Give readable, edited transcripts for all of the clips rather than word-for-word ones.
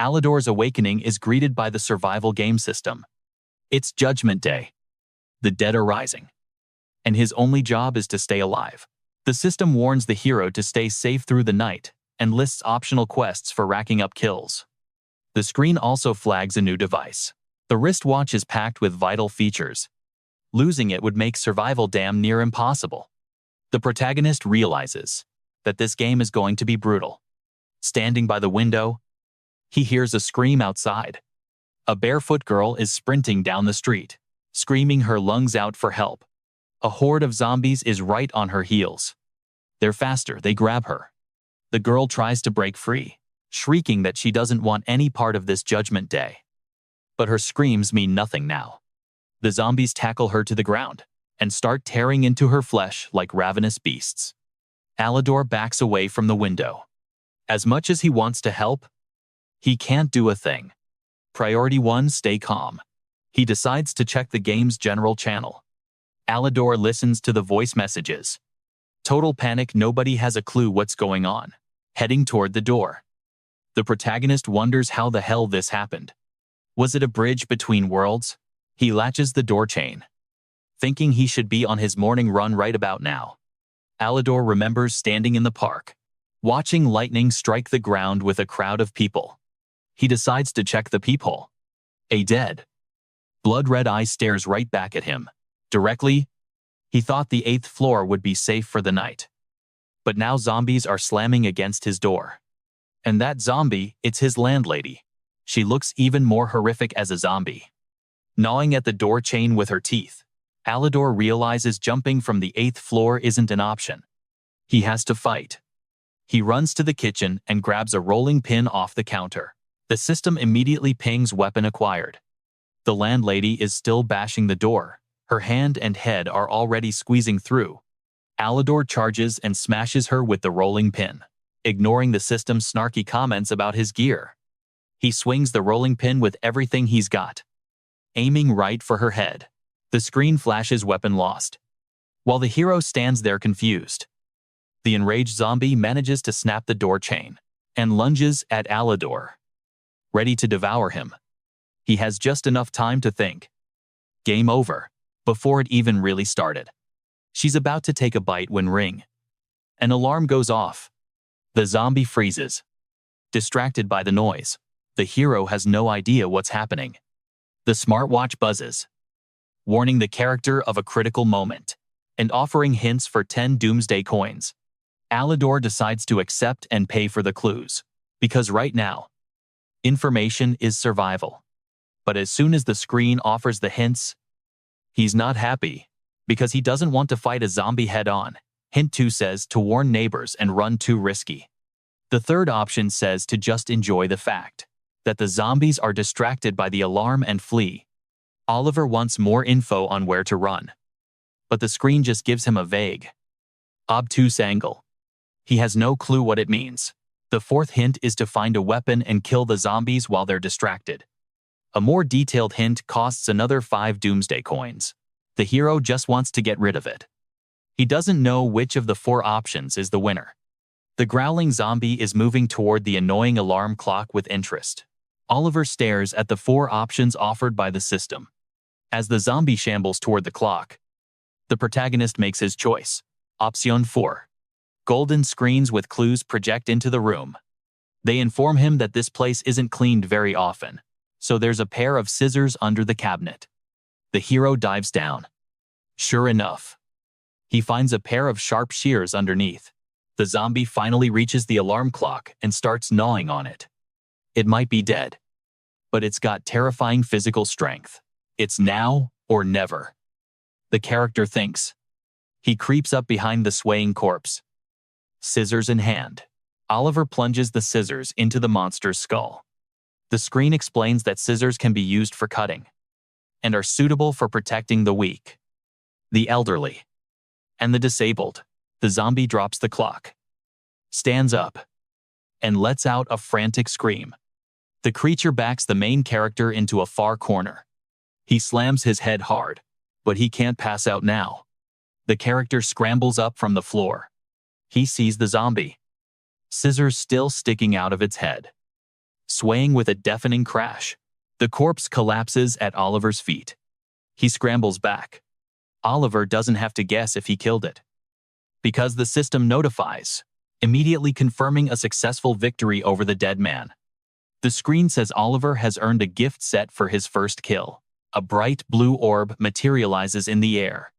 Alador's awakening is greeted by the survival game system. It's Judgment Day. The dead are rising. And his only job is to stay alive. The system warns the hero to stay safe through the night and lists optional quests for racking up kills. The screen also flags a new device. The wristwatch is packed with vital features. Losing it would make survival damn near impossible. The protagonist realizes that this game is going to be brutal. Standing by the window, he hears a scream outside. A barefoot girl is sprinting down the street, screaming her lungs out for help. A horde of zombies is right on her heels. They're faster, they grab her. The girl tries to break free, shrieking that she doesn't want any part of this Judgment Day. But her screams mean nothing now. The zombies tackle her to the ground and start tearing into her flesh like ravenous beasts. Alador backs away from the window. As much as he wants to help, he can't do a thing. Priority 1, stay calm. He decides to check the game's general channel. Alador listens to the voice messages. Total panic, nobody has a clue what's going on. Heading toward the door. The protagonist wonders how the hell this happened. Was it a bridge between worlds? He latches the door chain, thinking he should be on his morning run right about now. Alador remembers standing in the park, watching lightning strike the ground with a crowd of people. He decides to check the peephole. A dead, blood-red eye stares right back at him. Directly, he thought the 8th floor would be safe for the night. But now zombies are slamming against his door. And that zombie, it's his landlady. She looks even more horrific as a zombie. Gnawing at the door chain with her teeth, Alador realizes jumping from the 8th floor isn't an option. He has to fight. He runs to the kitchen and grabs a rolling pin off the counter. The system immediately pings weapon acquired. The landlady is still bashing the door. Her hand and head are already squeezing through. Alador charges and smashes her with the rolling pin, ignoring the system's snarky comments about his gear. He swings the rolling pin with everything he's got, aiming right for her head. The screen flashes weapon lost. While the hero stands there confused, the enraged zombie manages to snap the door chain and lunges at Alador, ready to devour him. He has just enough time to think. Game over, before it even really started. She's about to take a bite when ring. An alarm goes off. The zombie freezes, distracted by the noise. The hero has no idea what's happening. The smartwatch buzzes, warning the character of a critical moment and offering hints for 10 Doomsday Coins. Alador decides to accept and pay for the clues, because right now, information is survival. But as soon as the screen offers the hints, he's not happy, because he doesn't want to fight a zombie head-on. Hint 2 says to warn neighbors and run too risky. The third option says to just enjoy the fact that the zombies are distracted by the alarm and flee. Oliver wants more info on where to run, but the screen just gives him a vague, obtuse angle. He has no clue what it means. The fourth hint is to find a weapon and kill the zombies while they're distracted. A more detailed hint costs another 5 Doomsday Coins. The hero just wants to get rid of it. He doesn't know which of the 4 options is the winner. The growling zombie is moving toward the annoying alarm clock with interest. Oliver stares at the 4 options offered by the system. As the zombie shambles toward the clock, the protagonist makes his choice. Option 4. Golden screens with clues project into the room. They inform him that this place isn't cleaned very often, so there's a pair of scissors under the cabinet. The hero dives down. Sure enough, he finds a pair of sharp shears underneath. The zombie finally reaches the alarm clock and starts gnawing on it. It might be dead, but it's got terrifying physical strength. It's now or never. The character thinks. He creeps up behind the swaying corpse. Scissors in hand, Oliver plunges the scissors into the monster's skull. The screen explains that scissors can be used for cutting and are suitable for protecting the weak, the elderly, and the disabled. The zombie drops the clock, stands up, and lets out a frantic scream. The creature backs the main character into a far corner. He slams his head hard, but he can't pass out now. The character scrambles up from the floor. He sees the zombie, scissors still sticking out of its head. swaying with a deafening crash. The corpse collapses at Oliver's feet. He scrambles back. Oliver doesn't have to guess if he killed it, because the system notifies, immediately confirming a successful victory over the dead man. The screen says Oliver has earned a gift set for his first kill. A bright blue orb materializes in the air.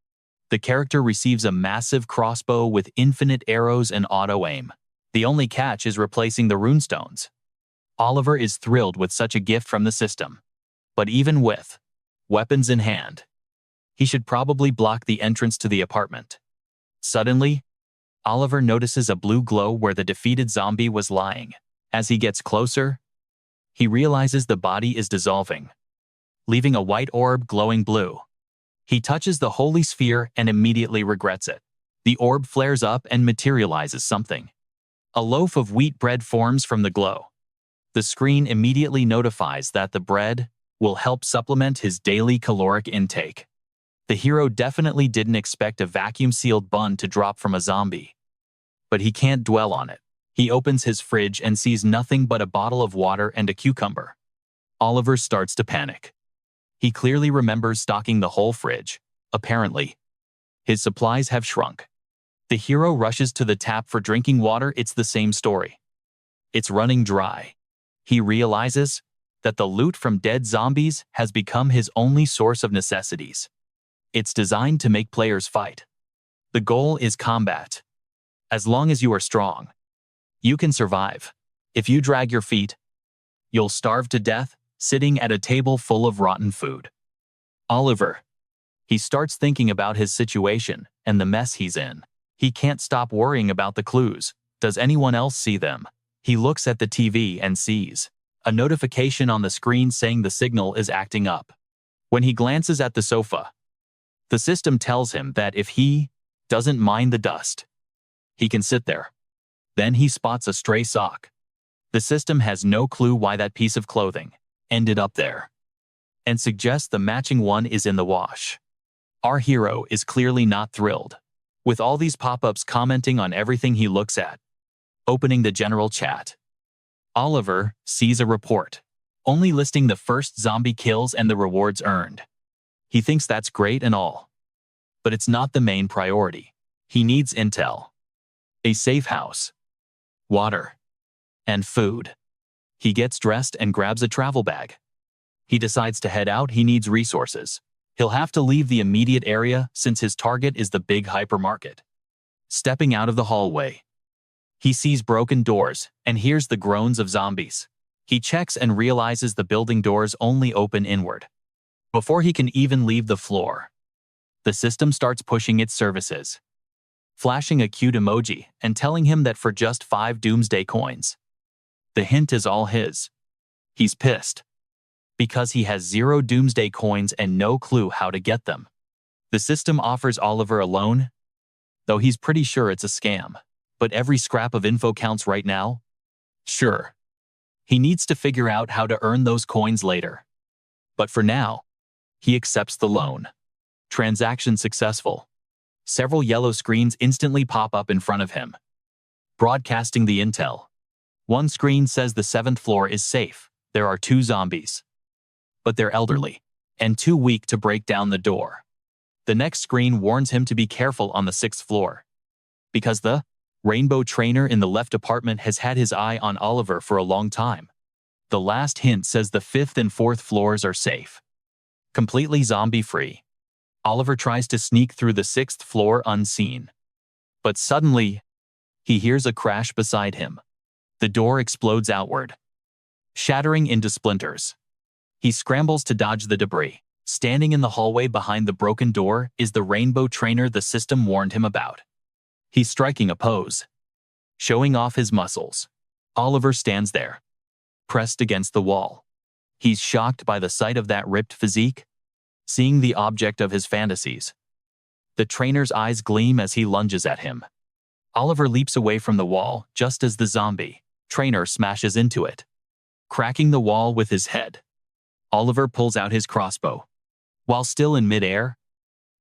The character receives a massive crossbow with infinite arrows and auto-aim. The only catch is replacing the runestones. Oliver is thrilled with such a gift from the system. But even with weapons in hand, he should probably block the entrance to the apartment. Suddenly, Oliver notices a blue glow where the defeated zombie was lying. As he gets closer, he realizes the body is dissolving, leaving a white orb glowing blue. He touches the holy sphere and immediately regrets it. The orb flares up and materializes something. A loaf of wheat bread forms from the glow. The screen immediately notifies that the bread will help supplement his daily caloric intake. The hero definitely didn't expect a vacuum-sealed bun to drop from a zombie. But he can't dwell on it. He opens his fridge and sees nothing but a bottle of water and a cucumber. Oliver starts to panic. He clearly remembers stocking the whole fridge. Apparently, his supplies have shrunk. The hero rushes to the tap for drinking water. It's the same story. It's running dry. He realizes that the loot from dead zombies has become his only source of necessities. It's designed to make players fight. The goal is combat. As long as you are strong, you can survive. If you drag your feet, you'll starve to death, sitting at a table full of rotten food. Oliver. He starts thinking about his situation and the mess he's in. He can't stop worrying about the clues. Does anyone else see them? He looks at the TV and sees a notification on the screen saying the signal is acting up. When he glances at the sofa, the system tells him that if he doesn't mind the dust, he can sit there. Then he spots a stray sock. The system has no clue why that piece of clothing ended up there, and suggests the matching one is in the wash. Our hero is clearly not thrilled, with all these pop-ups commenting on everything he looks at. Opening the general chat, Oliver sees a report, only listing the first zombie kills and the rewards earned. He thinks that's great and all, but it's not the main priority. He needs intel, a safe house, water, and food. He gets dressed and grabs a travel bag. He decides to head out. He needs resources. He'll have to leave the immediate area since his target is the big hypermarket. Stepping out of the hallway, he sees broken doors and hears the groans of zombies. He checks and realizes the building doors only open inward. Before he can even leave the floor, the system starts pushing its services, flashing a cute emoji and telling him that for just 5 Doomsday Coins, the hint is all his. He's pissed, because he has 0 Doomsday Coins and no clue how to get them. The system offers Oliver a loan, though he's pretty sure it's a scam. But every scrap of info counts right now. Sure, he needs to figure out how to earn those coins later. But for now, he accepts the loan. Transaction successful. Several yellow screens instantly pop up in front of him, broadcasting the intel. One screen says the 7th floor is safe. There are 2 zombies, but they're elderly and too weak to break down the door. The next screen warns him to be careful on the 6th floor, because the rainbow trainer in the left apartment has had his eye on Oliver for a long time. The last hint says the 5th and 4th floors are safe, completely zombie-free. Oliver tries to sneak through the 6th floor unseen, but suddenly, he hears a crash beside him. The door explodes outward, shattering into splinters. He scrambles to dodge the debris. Standing in the hallway behind the broken door is the rainbow trainer the system warned him about. He's striking a pose, showing off his muscles. Oliver stands there, pressed against the wall. He's shocked by the sight of that ripped physique, seeing the object of his fantasies. The trainer's eyes gleam as he lunges at him. Oliver leaps away from the wall just as the zombie trainer smashes into it, cracking the wall with his head. Oliver pulls out his crossbow. While still in midair,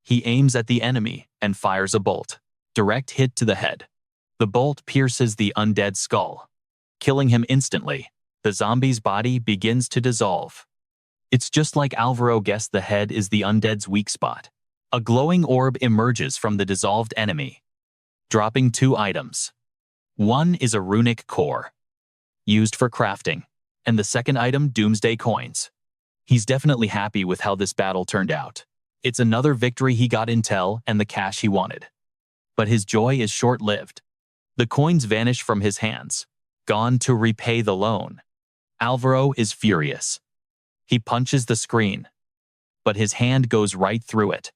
he aims at the enemy and fires a bolt. Direct hit to the head. The bolt pierces the undead skull, killing him instantly. The zombie's body begins to dissolve. It's just like Alvaro guessed, the head is the undead's weak spot. A glowing orb emerges from the dissolved enemy, dropping 2 items. One is a runic core, used for crafting, and the second item, Doomsday Coins. He's definitely happy with how this battle turned out. It's another victory. He got intel and the cash he wanted. But his joy is short-lived. The coins vanish from his hands, gone to repay the loan. Alvaro is furious. He punches the screen, but his hand goes right through it.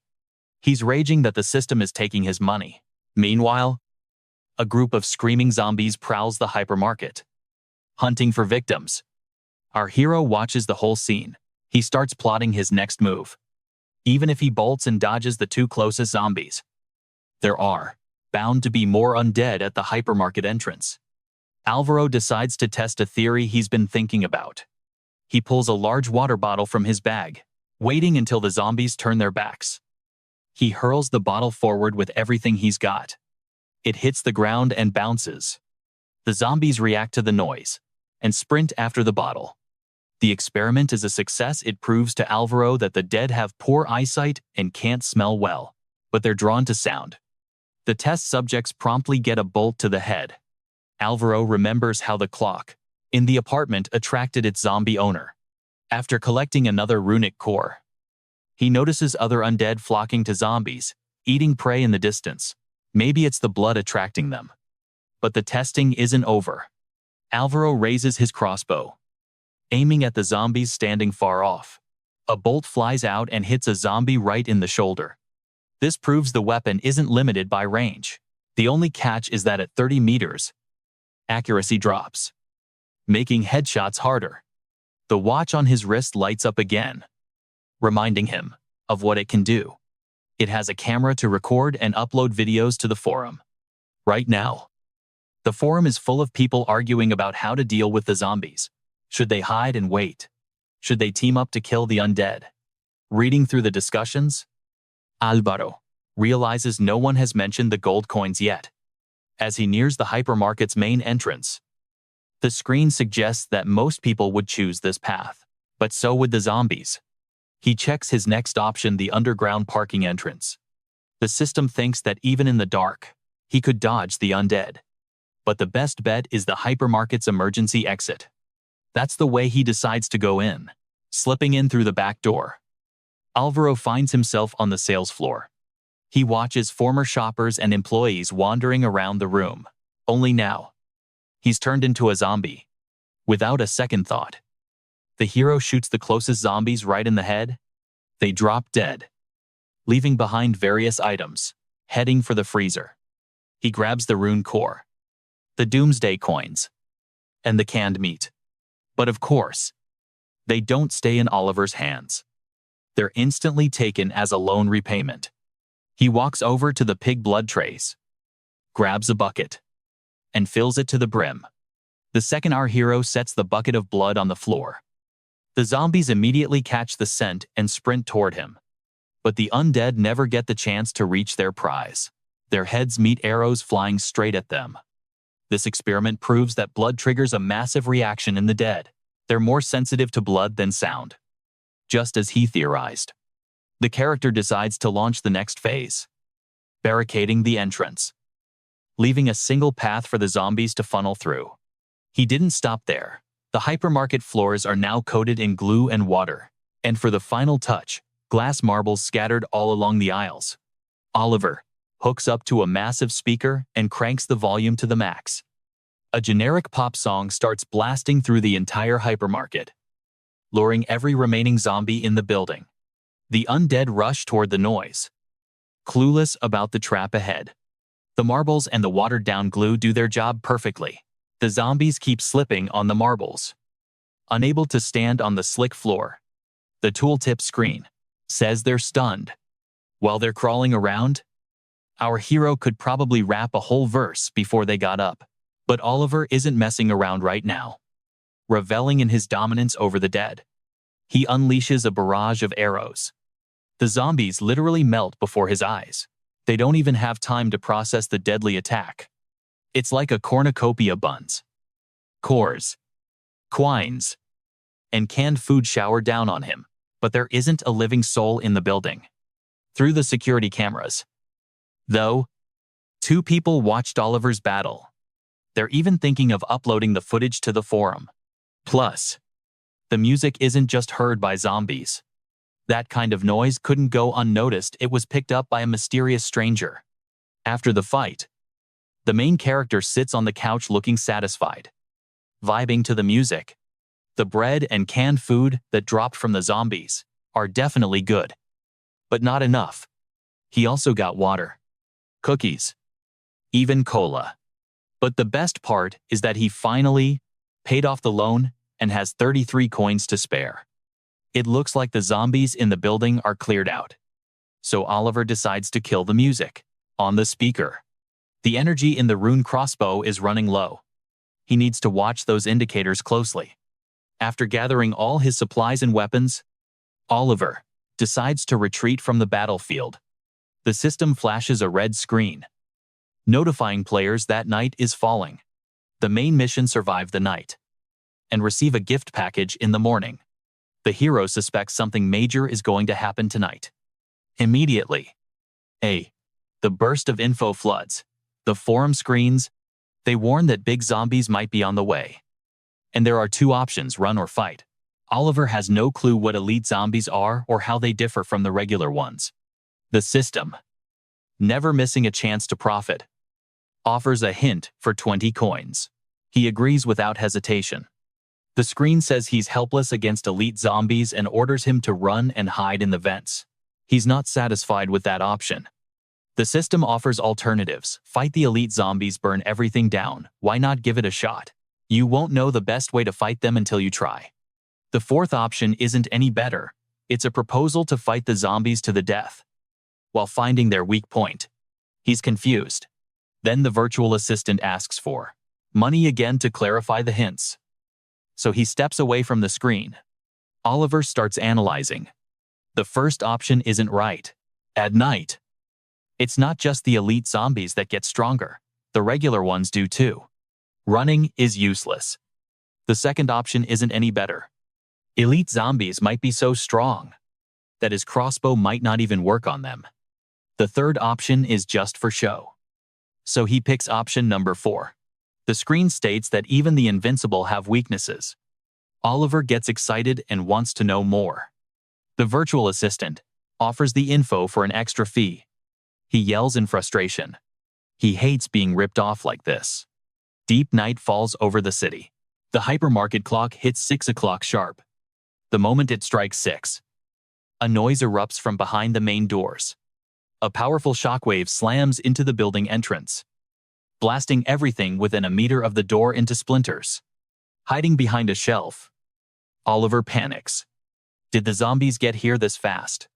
He's raging that the system is taking his money. Meanwhile, a group of screaming zombies prowls the hypermarket, hunting for victims. Our hero watches the whole scene. He starts plotting his next move. Even if he bolts and dodges the 2 closest zombies, there are bound to be more undead at the hypermarket entrance. Alvaro decides to test a theory he's been thinking about. He pulls a large water bottle from his bag, waiting until the zombies turn their backs. He hurls the bottle forward with everything he's got. It hits the ground and bounces. The zombies react to the noise and sprint after the bottle. The experiment is a success. It proves to Alvaro that the dead have poor eyesight and can't smell well, but they're drawn to sound. The test subjects promptly get a bolt to the head. Alvaro remembers how the clock in the apartment attracted its zombie owner. After collecting another runic core, he notices other undead flocking to zombies, eating prey in the distance. Maybe it's the blood attracting them. But the testing isn't over. Alvaro raises his crossbow, aiming at the zombies standing far off. A bolt flies out and hits a zombie right in the shoulder. This proves the weapon isn't limited by range. The only catch is that at 30 meters, accuracy drops, making headshots harder. The watch on his wrist lights up again, reminding him of what it can do. It has a camera to record and upload videos to the forum. Right now, the forum is full of people arguing about how to deal with the zombies. Should they hide and wait? Should they team up to kill the undead? Reading through the discussions, Alvaro realizes no one has mentioned the gold coins yet. As he nears the hypermarket's main entrance, the screen suggests that most people would choose this path, but so would the zombies. He checks his next option, the underground parking entrance. The system thinks that even in the dark, he could dodge the undead. But the best bet is the hypermarket's emergency exit. That's the way he decides to go in, slipping in through the back door. Alvaro finds himself on the sales floor. He watches former shoppers and employees wandering around the room. Only now, he's turned into a zombie. Without a second thought, the hero shoots the closest zombies right in the head. They drop dead, leaving behind various items, heading for the freezer. He grabs the rune core, the Doomsday Coins, and the canned meat. But of course, they don't stay in Oliver's hands. They're instantly taken as a loan repayment. He walks over to the pig blood trays, grabs a bucket, and fills it to the brim. The second our hero sets the bucket of blood on the floor, the zombies immediately catch the scent and sprint toward him. But the undead never get the chance to reach their prize. Their heads meet arrows flying straight at them. This experiment proves that blood triggers a massive reaction in the dead. They're more sensitive to blood than sound. Just as he theorized, the character decides to launch the next phase, barricading the entrance, leaving a single path for the zombies to funnel through. He didn't stop there. The hypermarket floors are now coated in glue and water, and for the final touch, glass marbles scattered all along the aisles. Oliver hooks up to a massive speaker and cranks the volume to the max. A generic pop song starts blasting through the entire hypermarket, luring every remaining zombie in the building. The undead rush toward the noise, clueless about the trap ahead. The marbles and the watered-down glue do their job perfectly. The zombies keep slipping on the marbles, unable to stand on the slick floor. The tooltip screen says they're stunned. While they're crawling around, our hero could probably rap a whole verse before they got up. But Oliver isn't messing around right now. Reveling in his dominance over the dead, he unleashes a barrage of arrows. The zombies literally melt before his eyes. They don't even have time to process the deadly attack. It's like a cornucopia buns. Cores. coins, and canned food shower down on him, but there isn't a living soul in the building. Through the security cameras, though, two people watched Oliver's battle. They're even thinking of uploading the footage to the forum. Plus, the music isn't just heard by zombies. That kind of noise couldn't go unnoticed. It was picked up by a mysterious stranger. After the fight, the main character sits on the couch looking satisfied, vibing to the music. The bread and canned food that dropped from the zombies are definitely good, but not enough. He also got water, cookies, even cola. But the best part is that he finally paid off the loan and has 33 coins to spare. It looks like the zombies in the building are cleared out. So Oliver decides to kill the music on the speaker. The energy in the rune crossbow is running low. He needs to watch those indicators closely. After gathering all his supplies and weapons, Oliver decides to retreat from the battlefield. The system flashes a red screen, notifying players that night is falling. The main mission: survive the night and receive a gift package in the morning. The hero suspects something major is going to happen tonight. Immediately, the burst of info floods the forum screens. They warn that big zombies might be on the way. And there are two options: run or fight. Oliver has no clue what elite zombies are or how they differ from the regular ones. The system, never missing a chance to profit, offers a hint for 20 coins. He agrees without hesitation. The screen says he's helpless against elite zombies and orders him to run and hide in the vents. He's not satisfied with that option. The system offers alternatives: fight the elite zombies, burn everything down. Why not give it a shot? You won't know the best way to fight them until you try. The fourth option isn't any better. It's a proposal to fight the zombies to the death, while finding their weak point. He's confused. Then the virtual assistant asks for money again to clarify the hints. So he steps away from the screen. Oliver starts analyzing. The first option isn't right. At night, it's not just the elite zombies that get stronger. The regular ones do too. Running is useless. The second option isn't any better. Elite zombies might be so strong that his crossbow might not even work on them. The third option is just for show. So he picks option number 4. The screen states that even the invincible have weaknesses. Oliver gets excited and wants to know more. The virtual assistant offers the info for an extra fee. He yells in frustration. He hates being ripped off like this. Deep night falls over the city. The hypermarket clock hits 6 o'clock sharp. The moment it strikes 6, a noise erupts from behind the main doors. A powerful shockwave slams into the building entrance, blasting everything within a meter of the door into splinters. Hiding behind a shelf, Oliver panics. Did the zombies get here this fast?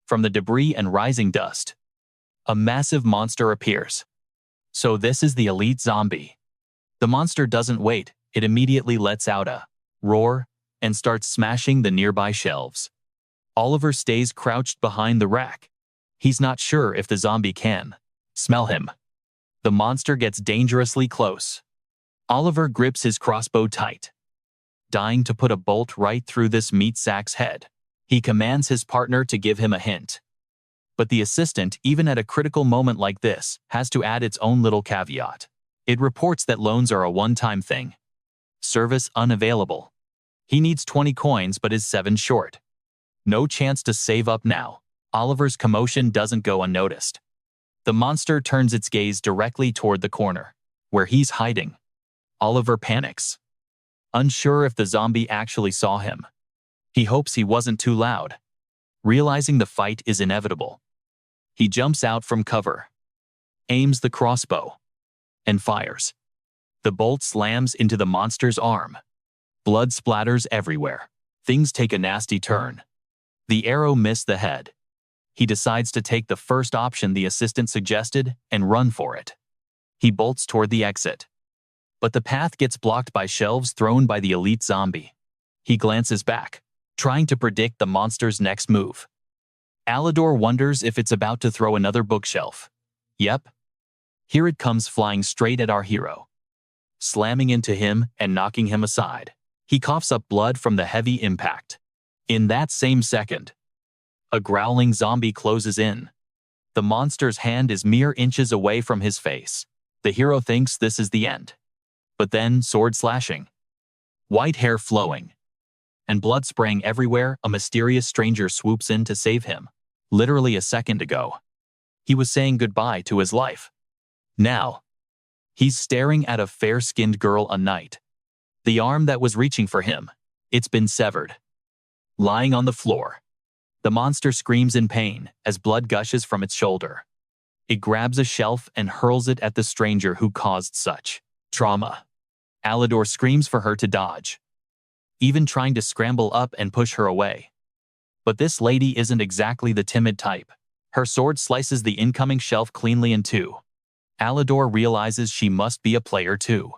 From the debris and rising dust, a massive monster appears. So this is the elite zombie. The monster doesn't wait. It immediately lets out a roar and starts smashing the nearby shelves. Oliver stays crouched behind the rack. He's not sure if the zombie can smell him. The monster gets dangerously close. Oliver grips his crossbow tight, dying to put a bolt right through this meat sack's head. He commands his partner to give him a hint. But the assistant, even at a critical moment like this, has to add its own little caveat. It reports that loans are a one-time thing. Service unavailable. He needs 20 coins but is 7 short. No chance to save up now. Oliver's commotion doesn't go unnoticed. The monster turns its gaze directly toward the corner, where he's hiding. Oliver panics, unsure if the zombie actually saw him. He hopes he wasn't too loud. Realizing the fight is inevitable, he jumps out from cover, aims the crossbow, and fires. The bolt slams into the monster's arm. Blood splatters everywhere. Things take a nasty turn. The arrow missed the head. He decides to take the first option the assistant suggested and run for it. He bolts toward the exit. But the path gets blocked by shelves thrown by the elite zombie. He glances back, trying to predict the monster's next move. Alador wonders if it's about to throw another bookshelf. Yep. Here it comes flying straight at our hero, slamming into him and knocking him aside. He coughs up blood from the heavy impact. In that same second, a growling zombie closes in. The monster's hand is mere inches away from his face. The hero thinks this is the end. But then, sword slashing, white hair flowing, and blood spraying everywhere, a mysterious stranger swoops in to save him. Literally a second ago, he was saying goodbye to his life. Now, he's staring at a fair-skinned girl, a knight. The arm that was reaching for him, it's been severed. Lying on the floor, the monster screams in pain as blood gushes from its shoulder. It grabs a shelf and hurls it at the stranger who caused such trauma. Alador screams for her to dodge, even trying to scramble up and push her away. But this lady isn't exactly the timid type. Her sword slices the incoming shelf cleanly in two. Alador realizes she must be a player too.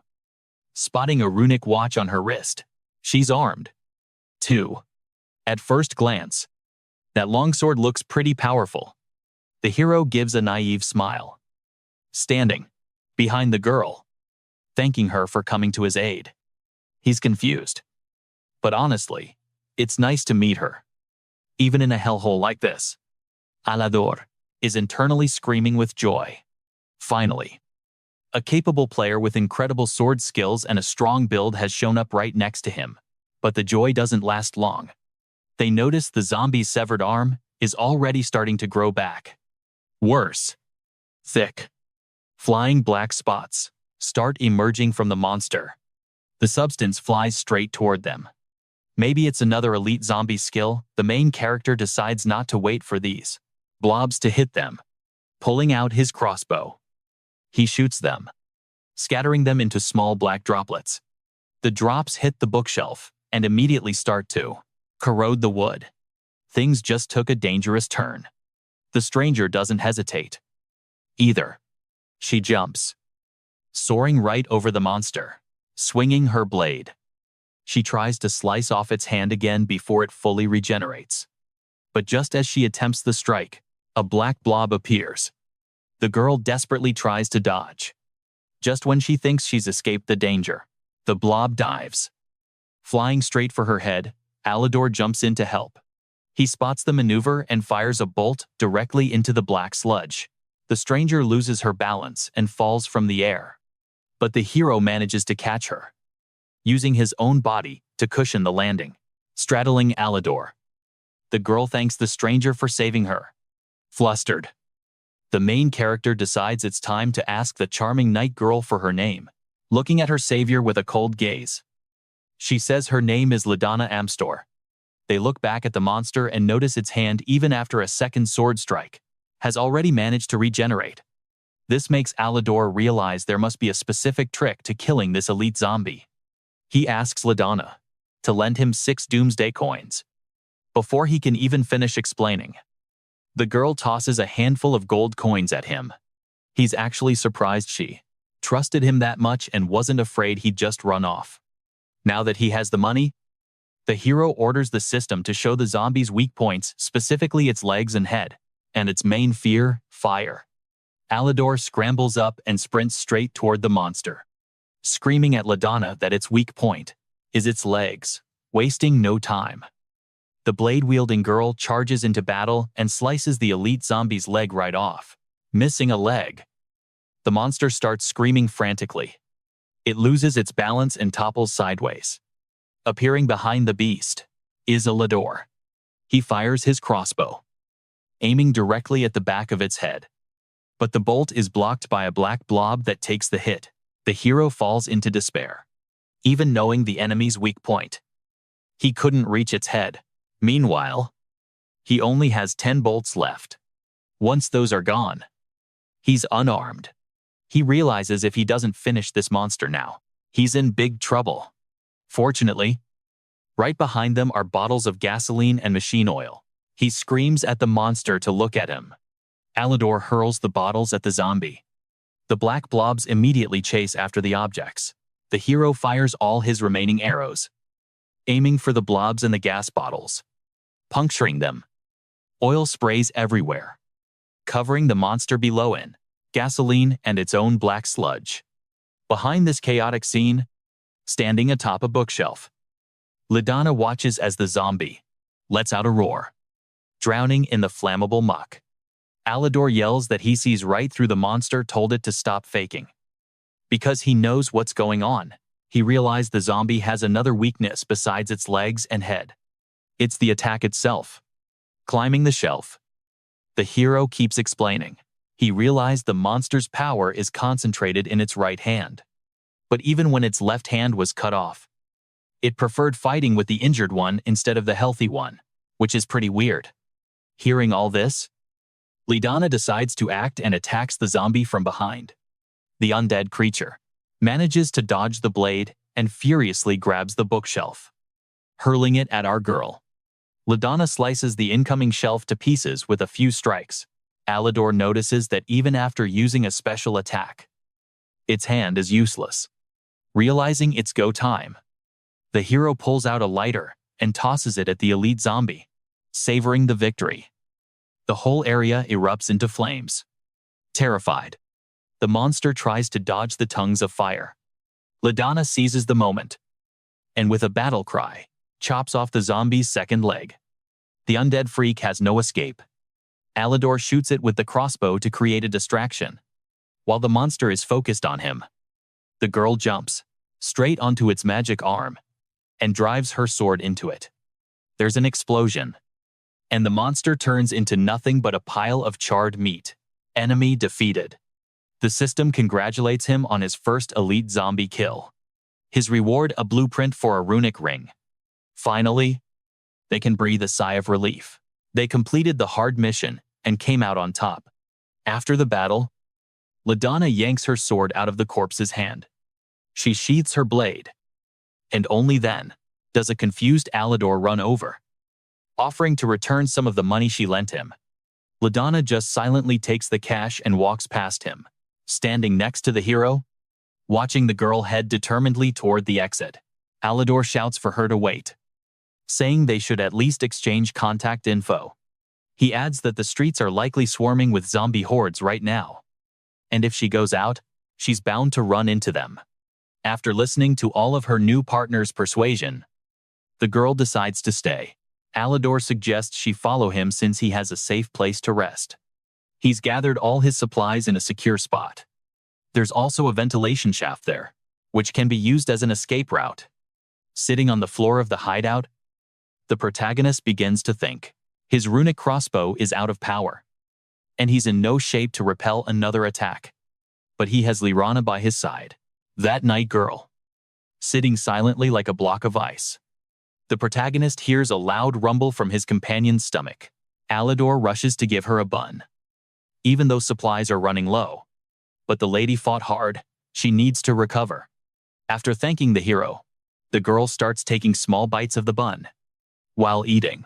Spotting a runic watch on her wrist, she's armed too. At first glance, that longsword looks pretty powerful. The hero gives a naive smile, standing behind the girl, thanking her for coming to his aid. He's confused. But honestly, it's nice to meet her. Even in a hellhole like this, Alador is internally screaming with joy. Finally, a capable player with incredible sword skills and a strong build has shown up right next to him. But the joy doesn't last long. They notice the zombie's severed arm is already starting to grow back. Worse, thick, flying black spots start emerging from the monster. The substance flies straight toward them. Maybe it's another elite zombie skill. The main character decides not to wait for these blobs to hit them. Pulling out his crossbow, he shoots them, scattering them into small black droplets. The drops hit the bookshelf and immediately start to corrode the wood. Things just took a dangerous turn. The stranger doesn't hesitate either. She jumps, soaring right over the monster, swinging her blade. She tries to slice off its hand again before it fully regenerates. But just as she attempts the strike, a black blob appears. The girl desperately tries to dodge. Just when she thinks she's escaped the danger, the blob dives. Flying straight for her head, Alador jumps in to help. He spots the maneuver and fires a bolt directly into the black sludge. The stranger loses her balance and falls from the air. But the hero manages to catch her, using his own body to cushion the landing. Straddling Alador, the girl thanks the stranger for saving her. Flustered, the main character decides it's time to ask the charming knight girl for her name. Looking at her savior with a cold gaze, she says her name is Ladonna Amstor. They look back at the monster and notice its hand, even after a second sword strike, has already managed to regenerate. This makes Alador realize there must be a specific trick to killing this elite zombie. He asks Ladonna to lend him 6 Doomsday Coins. Before he can even finish explaining, the girl tosses a handful of gold coins at him. He's actually surprised she trusted him that much and wasn't afraid he'd just run off. Now that he has the money, the hero orders the system to show the zombie's weak points, specifically its legs and head, and its main fear, fire. Alador scrambles up and sprints straight toward the monster, screaming at Ladonna that its weak point is its legs, wasting no time. The blade-wielding girl charges into battle and slices the elite zombie's leg right off, missing a leg. The monster starts screaming frantically. It loses its balance and topples sideways. Appearing behind the beast is Alador. He fires his crossbow, aiming directly at the back of its head. But the bolt is blocked by a black blob that takes the hit. The hero falls into despair, even knowing the enemy's weak point. He couldn't reach its head. Meanwhile, he only has 10 bolts left. Once those are gone, he's unarmed. He realizes if he doesn't finish this monster now, he's in big trouble. Fortunately, right behind them are bottles of gasoline and machine oil. He screams at the monster to look at him. Alador hurls the bottles at the zombie. The black blobs immediately chase after the objects. The hero fires all his remaining arrows, aiming for the blobs and the gas bottles, puncturing them. Oil sprays everywhere, covering the monster below in gasoline and its own black sludge. Behind this chaotic scene, standing atop a bookshelf, Ladonna watches as the zombie lets out a roar, drowning in the flammable muck. Alador yells that he sees right through the monster, told it to stop faking. Because he knows what's going on, he realized the zombie has another weakness besides its legs and head. It's the attack itself. Climbing the shelf, the hero keeps explaining. He realized the monster's power is concentrated in its right hand. But even when its left hand was cut off, it preferred fighting with the injured one instead of the healthy one, which is pretty weird. Hearing all this, Ladonna decides to act and attacks the zombie from behind. The undead creature manages to dodge the blade and furiously grabs the bookshelf, hurling it at our girl. Ladonna slices the incoming shelf to pieces with a few strikes. Alador notices that even after using a special attack, its hand is useless. Realizing it's go time, the hero pulls out a lighter and tosses it at the elite zombie, savoring the victory. The whole area erupts into flames. Terrified, the monster tries to dodge the tongues of fire. Ladonna seizes the moment, and with a battle cry, chops off the zombie's second leg. The undead freak has no escape. Alador shoots it with the crossbow to create a distraction. While the monster is focused on him, the girl jumps straight onto its magic arm and drives her sword into it. There's an explosion, and the monster turns into nothing but a pile of charred meat. Enemy defeated. The system congratulates him on his first elite zombie kill. His reward, a blueprint for a runic ring. Finally, they can breathe a sigh of relief. They completed the hard mission and came out on top. After the battle, Ladonna yanks her sword out of the corpse's hand. She sheaths her blade, and only then does a confused Alador run over, offering to return some of the money she lent him. Ladonna just silently takes the cash and walks past him, standing next to the hero, watching the girl head determinedly toward the exit. Alador shouts for her to wait, saying they should at least exchange contact info. He adds that the streets are likely swarming with zombie hordes right now, and if she goes out, she's bound to run into them. After listening to all of her new partner's persuasion, the girl decides to stay. Alador suggests she follow him since he has a safe place to rest. He's gathered all his supplies in a secure spot. There's also a ventilation shaft there, which can be used as an escape route. Sitting on the floor of the hideout, the protagonist begins to think. His runic crossbow is out of power, and he's in no shape to repel another attack. But he has Lirana by his side, that night girl, sitting silently like a block of ice. The protagonist hears a loud rumble from his companion's stomach. Alador rushes to give her a bun, even though supplies are running low. But the lady fought hard. She needs to recover. After thanking the hero, the girl starts taking small bites of the bun. While eating,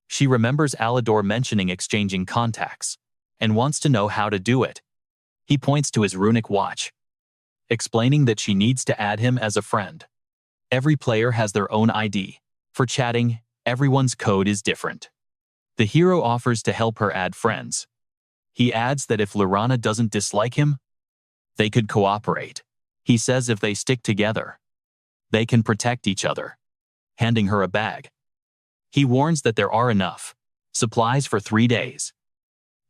she remembers Alador mentioning exchanging contacts and wants to know how to do it. He points to his runic watch, explaining that she needs to add him as a friend. Every player has their own ID. For chatting, everyone's code is different. The hero offers to help her add friends. He adds that if Lirana doesn't dislike him, they could cooperate. He says if they stick together, they can protect each other, handing her a bag. He warns that there are enough supplies for 3 days,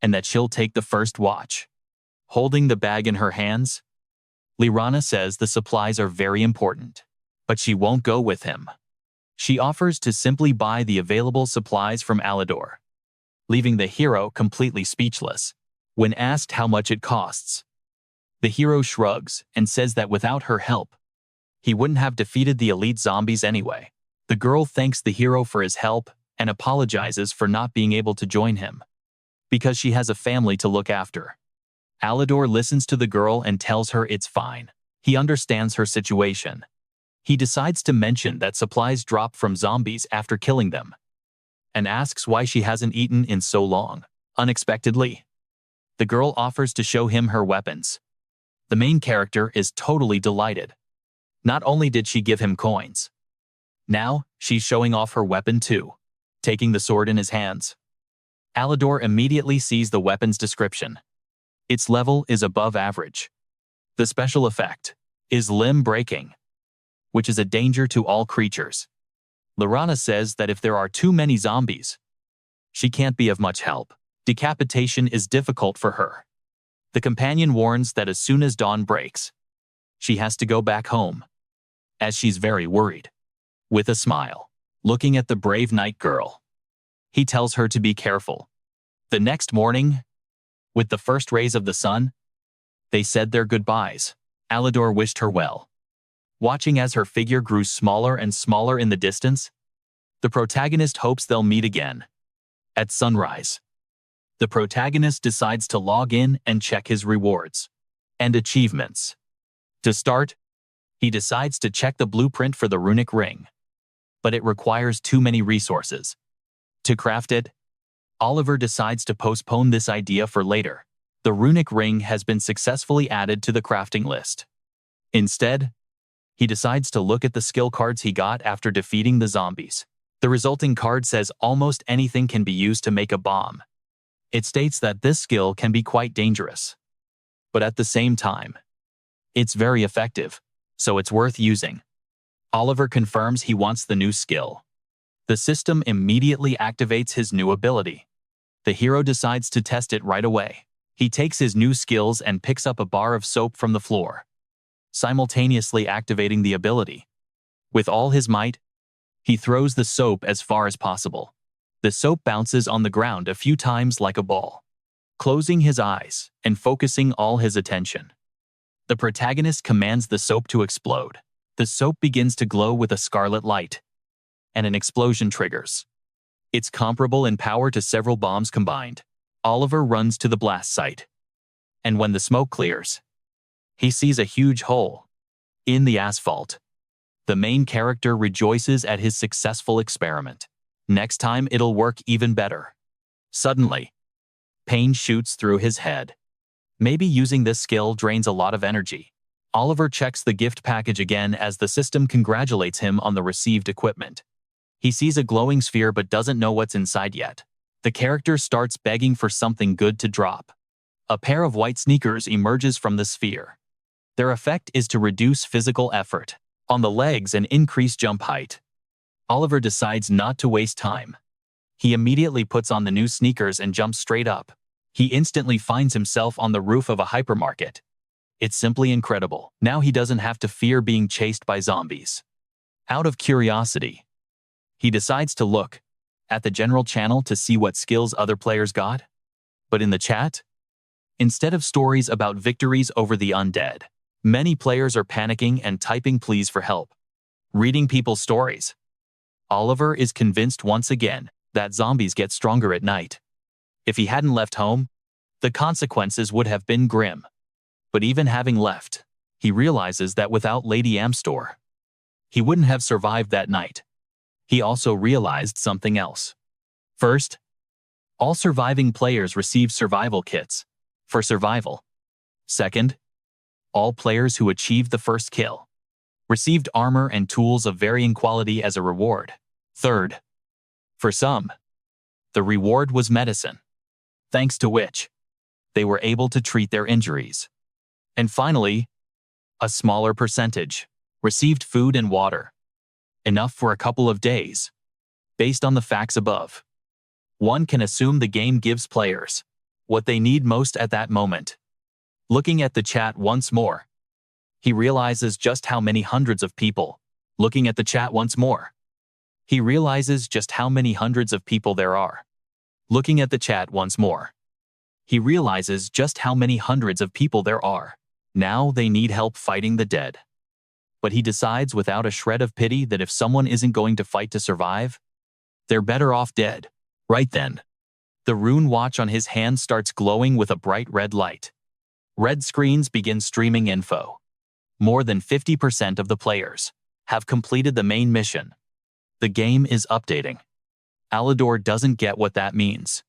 and that she'll take the first watch. Holding the bag in her hands, Lirana says the supplies are very important, but she won't go with him. She offers to simply buy the available supplies from Alador, leaving the hero completely speechless. When asked how much it costs, the hero shrugs and says that without her help, he wouldn't have defeated the elite zombies anyway. The girl thanks the hero for his help and apologizes for not being able to join him, because she has a family to look after. Alador listens to the girl and tells her it's fine. He understands her situation. He decides to mention that supplies drop from zombies after killing them, and asks why she hasn't eaten in so long. Unexpectedly, the girl offers to show him her weapons. The main character is totally delighted. Not only did she give him coins, now she's showing off her weapon too, taking the sword in his hands. Alador immediately sees the weapon's description. Its level is above average. The special effect is limb breaking, which is a danger to all creatures. Lorana says that if there are too many zombies, she can't be of much help. Decapitation is difficult for her. The companion warns that as soon as dawn breaks, she has to go back home, as she's very worried. With a smile, looking at the brave night girl, he tells her to be careful. The next morning, with the first rays of the sun, they said their goodbyes. Alador wished her well. Watching as her figure grew smaller and smaller in the distance, the protagonist hopes they'll meet again. At sunrise, the protagonist decides to log in and check his rewards and achievements. To start, he decides to check the blueprint for the runic ring, but it requires too many resources. To craft it, Oliver decides to postpone this idea for later. The runic ring has been successfully added to the crafting list. Instead, he decides to look at the skill cards he got after defeating the zombies. The resulting card says almost anything can be used to make a bomb. It states that this skill can be quite dangerous, but at the same time, it's very effective, so it's worth using. Oliver confirms he wants the new skill. The system immediately activates his new ability. The hero decides to test it right away. He takes his new skills and picks up a bar of soap from the floor, simultaneously activating the ability. With all his might, he throws the soap as far as possible. The soap bounces on the ground a few times like a ball. Closing his eyes and focusing all his attention, the protagonist commands the soap to explode. The soap begins to glow with a scarlet light, and an explosion triggers. It's comparable in power to several bombs combined. Oliver runs to the blast site, and when the smoke clears, he sees a huge hole in the asphalt. The main character rejoices at his successful experiment. Next time it'll work even better. Suddenly, pain shoots through his head. Maybe using this skill drains a lot of energy. Oliver checks the gift package again as the system congratulates him on the received equipment. He sees a glowing sphere but doesn't know what's inside yet. The character starts begging for something good to drop. A pair of white sneakers emerges from the sphere. Their effect is to reduce physical effort on the legs and increase jump height. Oliver decides not to waste time. He immediately puts on the new sneakers and jumps straight up. He instantly finds himself on the roof of a hypermarket. It's simply incredible. Now he doesn't have to fear being chased by zombies. Out of curiosity, he decides to look at the general channel to see what skills other players got. But in the chat, instead of stories about victories over the undead, many players are panicking and typing pleas for help. Reading people's stories, Oliver is convinced once again that zombies get stronger at night. If he hadn't left home, the consequences would have been grim. But even having left, he realizes that without Lady Amstor, he wouldn't have survived that night. He also realized something else. First, all surviving players receive survival kits for survival. Second, all players who achieved the first kill received armor and tools of varying quality as a reward. Third, for some, the reward was medicine, thanks to which they were able to treat their injuries. And finally, a smaller percentage received food and water, enough for a couple of days. Based on the facts above, one can assume the game gives players what they need most at that moment. Looking at the chat once more, he realizes just how many hundreds of people. Looking at the chat once more, he realizes just how many hundreds of people there are. Looking at the chat once more, he realizes just how many hundreds of people there are. Now they need help fighting the dead. But he decides without a shred of pity that if someone isn't going to fight to survive, they're better off dead. Right then, the rune watch on his hand starts glowing with a bright red light. Red screens begin streaming info. More than 50% of the players have completed the main mission. The game is updating. Alador doesn't get what that means,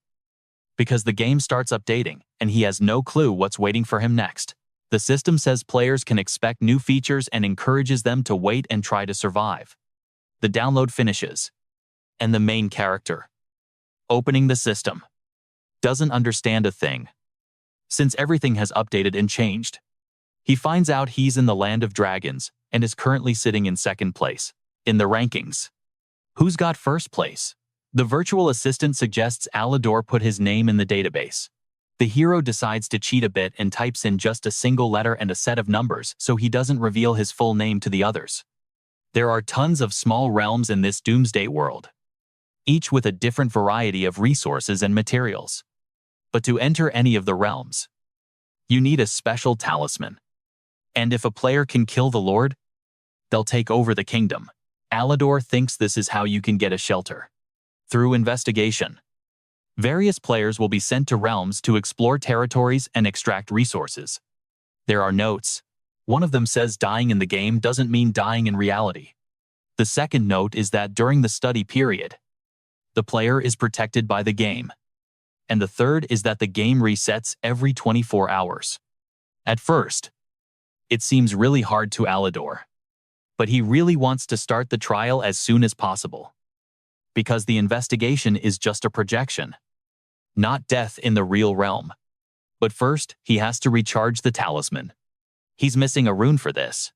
because the game starts updating and he has no clue what's waiting for him next. The system says players can expect new features and encourages them to wait and try to survive. The download finishes, and the main character, opening the system, doesn't understand a thing. Since everything has updated and changed, he finds out he's in the land of dragons and is currently sitting in second place in the rankings. Who's got first place? The virtual assistant suggests Alador put his name in the database. The hero decides to cheat a bit and types in just a single letter and a set of numbers so he doesn't reveal his full name to the others. There are tons of small realms in this Doomsday world, each with a different variety of resources and materials. But to enter any of the realms, you need a special talisman. And if a player can kill the Lord, they'll take over the kingdom. Alador thinks this is how you can get a shelter. Through investigation, various players will be sent to realms to explore territories and extract resources. There are notes. One of them says dying in the game doesn't mean dying in reality. The second note is that during the study period, the player is protected by the game. And the third is that the game resets every 24 hours. At first, it seems really hard to Alador, but he really wants to start the trial as soon as possible. Because the investigation is just a projection, not death in the real realm. But first, he has to recharge the talisman. He's missing a rune for this.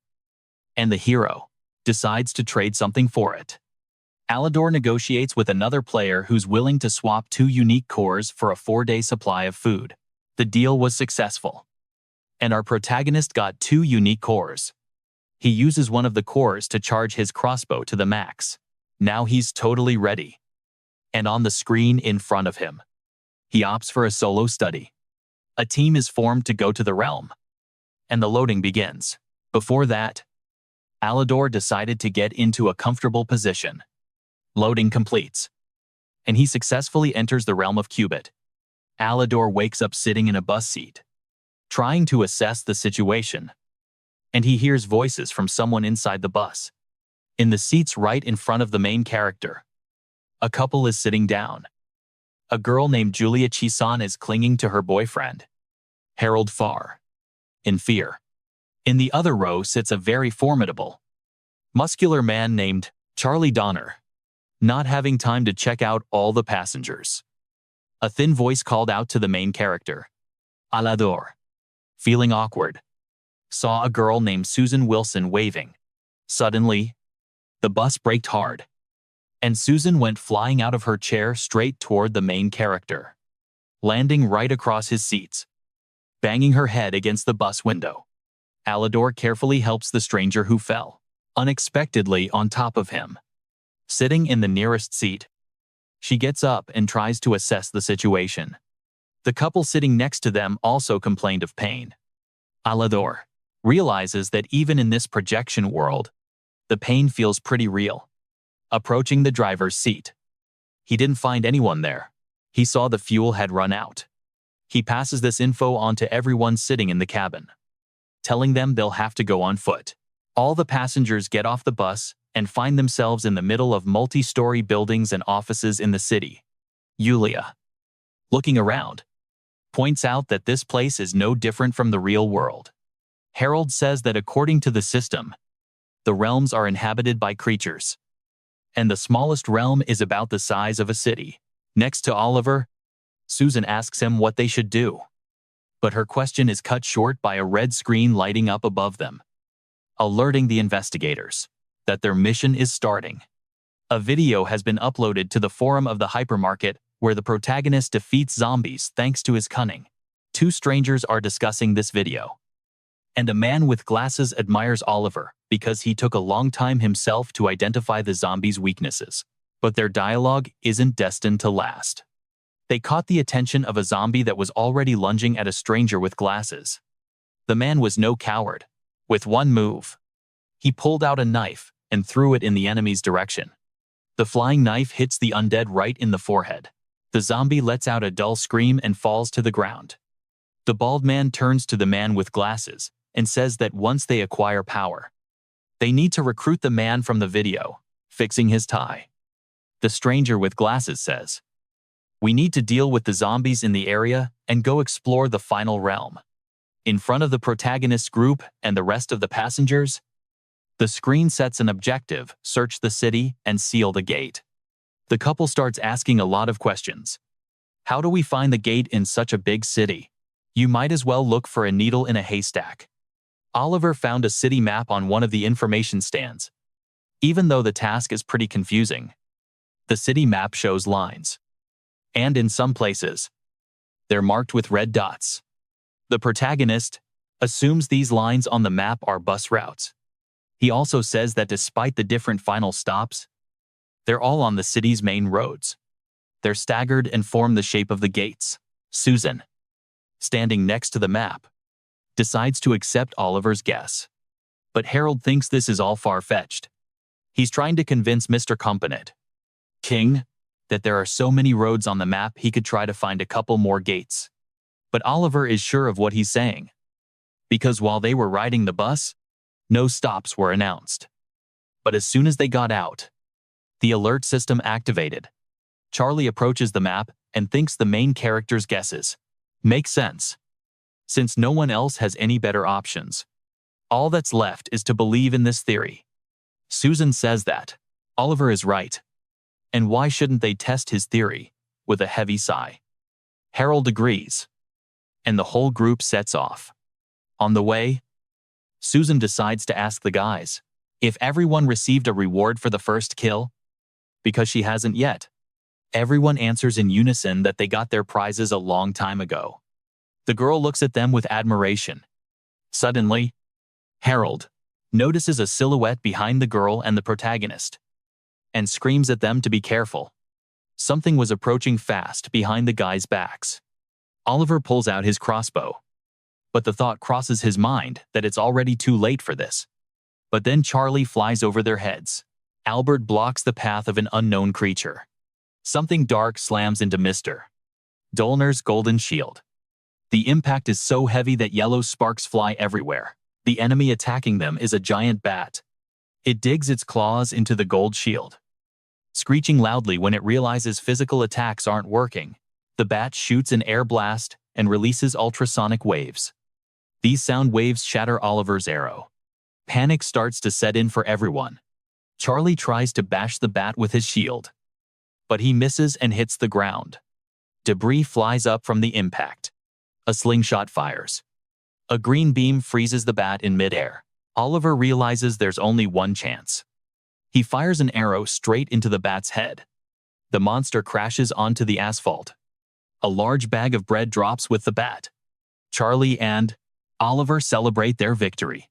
And the hero decides to trade something for it. Alador negotiates with another player who's willing to swap 2 unique cores for a 4-day supply of food. The deal was successful. And our protagonist got 2 unique cores. He uses one of the cores to charge his crossbow to the max. Now he's totally ready. And on the screen in front of him, he opts for a solo study. A team is formed to go to the realm. And the loading begins. Before that, Alador decided to get into a comfortable position. Loading completes, and he successfully enters the realm of Cubit. Alador wakes up sitting in a bus seat, trying to assess the situation, and he hears voices from someone inside the bus. In the seats right in front of the main character, a couple is sitting down. A girl named Julia Chisan is clinging to her boyfriend, Harold Farr, in fear. In the other row sits a very formidable, muscular man named Charlie Donner, not having time to check out all the passengers. A thin voice called out to the main character, Alador. Feeling awkward, saw a girl named Susan Wilson waving. Suddenly, the bus braked hard, and Susan went flying out of her chair straight toward the main character, landing right across his seats, banging her head against the bus window. Alador carefully helps the stranger who fell unexpectedly on top of him. Sitting in the nearest seat, she gets up and tries to assess the situation. The couple sitting next to them also complained of pain. Alador realizes that even in this projection world, the pain feels pretty real. Approaching the driver's seat, he didn't find anyone there. He saw the fuel had run out. He passes this info on to everyone sitting in the cabin, telling them they'll have to go on foot. All the passengers get off the bus and find themselves in the middle of multi-story buildings and offices in the city. Yulia, looking around, points out that this place is no different from the real world. Harold says that according to the system, the realms are inhabited by creatures, and the smallest realm is about the size of a city. Next to Oliver, Susan asks him what they should do, but her question is cut short by a red screen lighting up above them, alerting the investigators that their mission is starting. A video has been uploaded to the forum of the hypermarket where the protagonist defeats zombies thanks to his cunning. 2 strangers are discussing this video, and a man with glasses admires Oliver because he took a long time himself to identify the zombies' weaknesses. But their dialogue isn't destined to last. They caught the attention of a zombie that was already lunging at a stranger with glasses. The man was no coward. With one move, he pulled out a knife and threw it in the enemy's direction. The flying knife hits the undead right in the forehead. The zombie lets out a dull scream and falls to the ground. The bald man turns to the man with glasses and says that once they acquire power, they need to recruit the man from the video, fixing his tie. The stranger with glasses says, "We need to deal with the zombies in the area and go explore the final realm." In front of the protagonist's group and the rest of the passengers, the screen sets an objective: search the city and seal the gate. The couple starts asking a lot of questions. How do we find the gate in such a big city? You might as well look for a needle in a haystack. Oliver found a city map on one of the information stands. Even though the task is pretty confusing, The city map shows lines. And in some places, they're marked with red dots. The protagonist assumes these lines on the map are bus routes. He also says that despite the different final stops, they're all on the city's main roads. They're staggered and form the shape of the gates. Susan, standing next to the map, decides to accept Oliver's guess. But Harold thinks this is all far-fetched. He's trying to convince Mr. Competent King that there are so many roads on the map he could try to find a couple more gates. But Oliver is sure of what he's saying, because while they were riding the bus, no stops were announced. But as soon as they got out, the alert system activated. Charlie approaches the map and thinks the main character's guesses make sense, since no one else has any better options. All that's left is to believe in this theory. Susan says that Oliver is right, and why shouldn't they test his theory, with a heavy sigh. Harold agrees, and the whole group sets off. On the way, Susan decides to ask the guys if everyone received a reward for the first kill, because she hasn't yet. Everyone answers in unison that they got their prizes a long time ago. The girl looks at them with admiration. Suddenly, Harold notices a silhouette behind the girl and the protagonist, and screams at them to be careful. Something was approaching fast behind the guys' backs. Oliver pulls out his crossbow, but the thought crosses his mind that it's already too late for this. But then Charlie flies over their heads. Albert blocks the path of an unknown creature. Something dark slams into Mr. Dolner's golden shield. The impact is so heavy that yellow sparks fly everywhere. The enemy attacking them is a giant bat. It digs its claws into the gold shield, screeching loudly when it realizes physical attacks aren't working. The bat shoots an air blast and releases ultrasonic waves. These sound waves shatter Oliver's arrow. Panic starts to set in for everyone. Charlie tries to bash the bat with his shield, but he misses and hits the ground. Debris flies up from the impact. A slingshot fires. A green beam freezes the bat in midair. Oliver realizes there's only one chance. He fires an arrow straight into the bat's head. The monster crashes onto the asphalt. A large bag of bread drops with the bat. Charlie and Oliver celebrate their victory,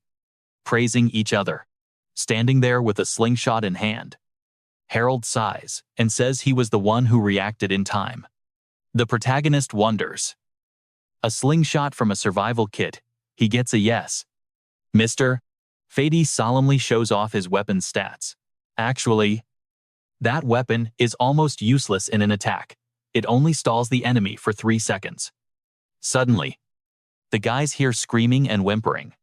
praising each other, standing there with a slingshot in hand. Harold sighs and says he was the one who reacted in time. The protagonist wonders. A slingshot from a survival kit. He gets a yes. Mr. Fady solemnly shows off his weapon stats. Actually, that weapon is almost useless in an attack. It only stalls the enemy for 3 seconds. Suddenly, the guys hear screaming and whimpering.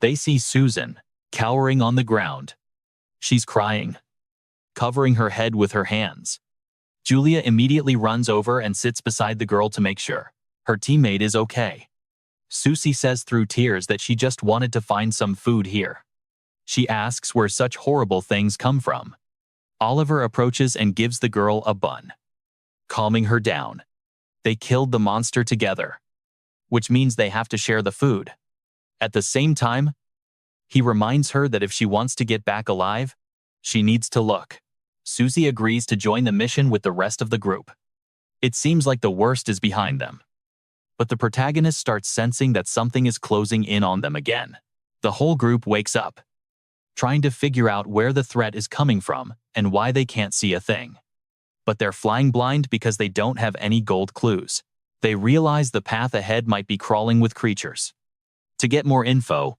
They see Susan, cowering on the ground. She's crying, covering her head with her hands. Julia immediately runs over and sits beside the girl to make sure her teammate is okay. Susie says through tears that she just wanted to find some food here. She asks where such horrible things come from. Oliver approaches and gives the girl a bun, calming her down. They killed the monster together, which means they have to share the food. At the same time, he reminds her that if she wants to get back alive, she needs to look. Susie agrees to join the mission with the rest of the group. It seems like the worst is behind them. But the protagonist starts sensing that something is closing in on them again. The whole group wakes up, trying to figure out where the threat is coming from and why they can't see a thing. But they're flying blind because they don't have any gold clues. They realize the path ahead might be crawling with creatures. To get more info,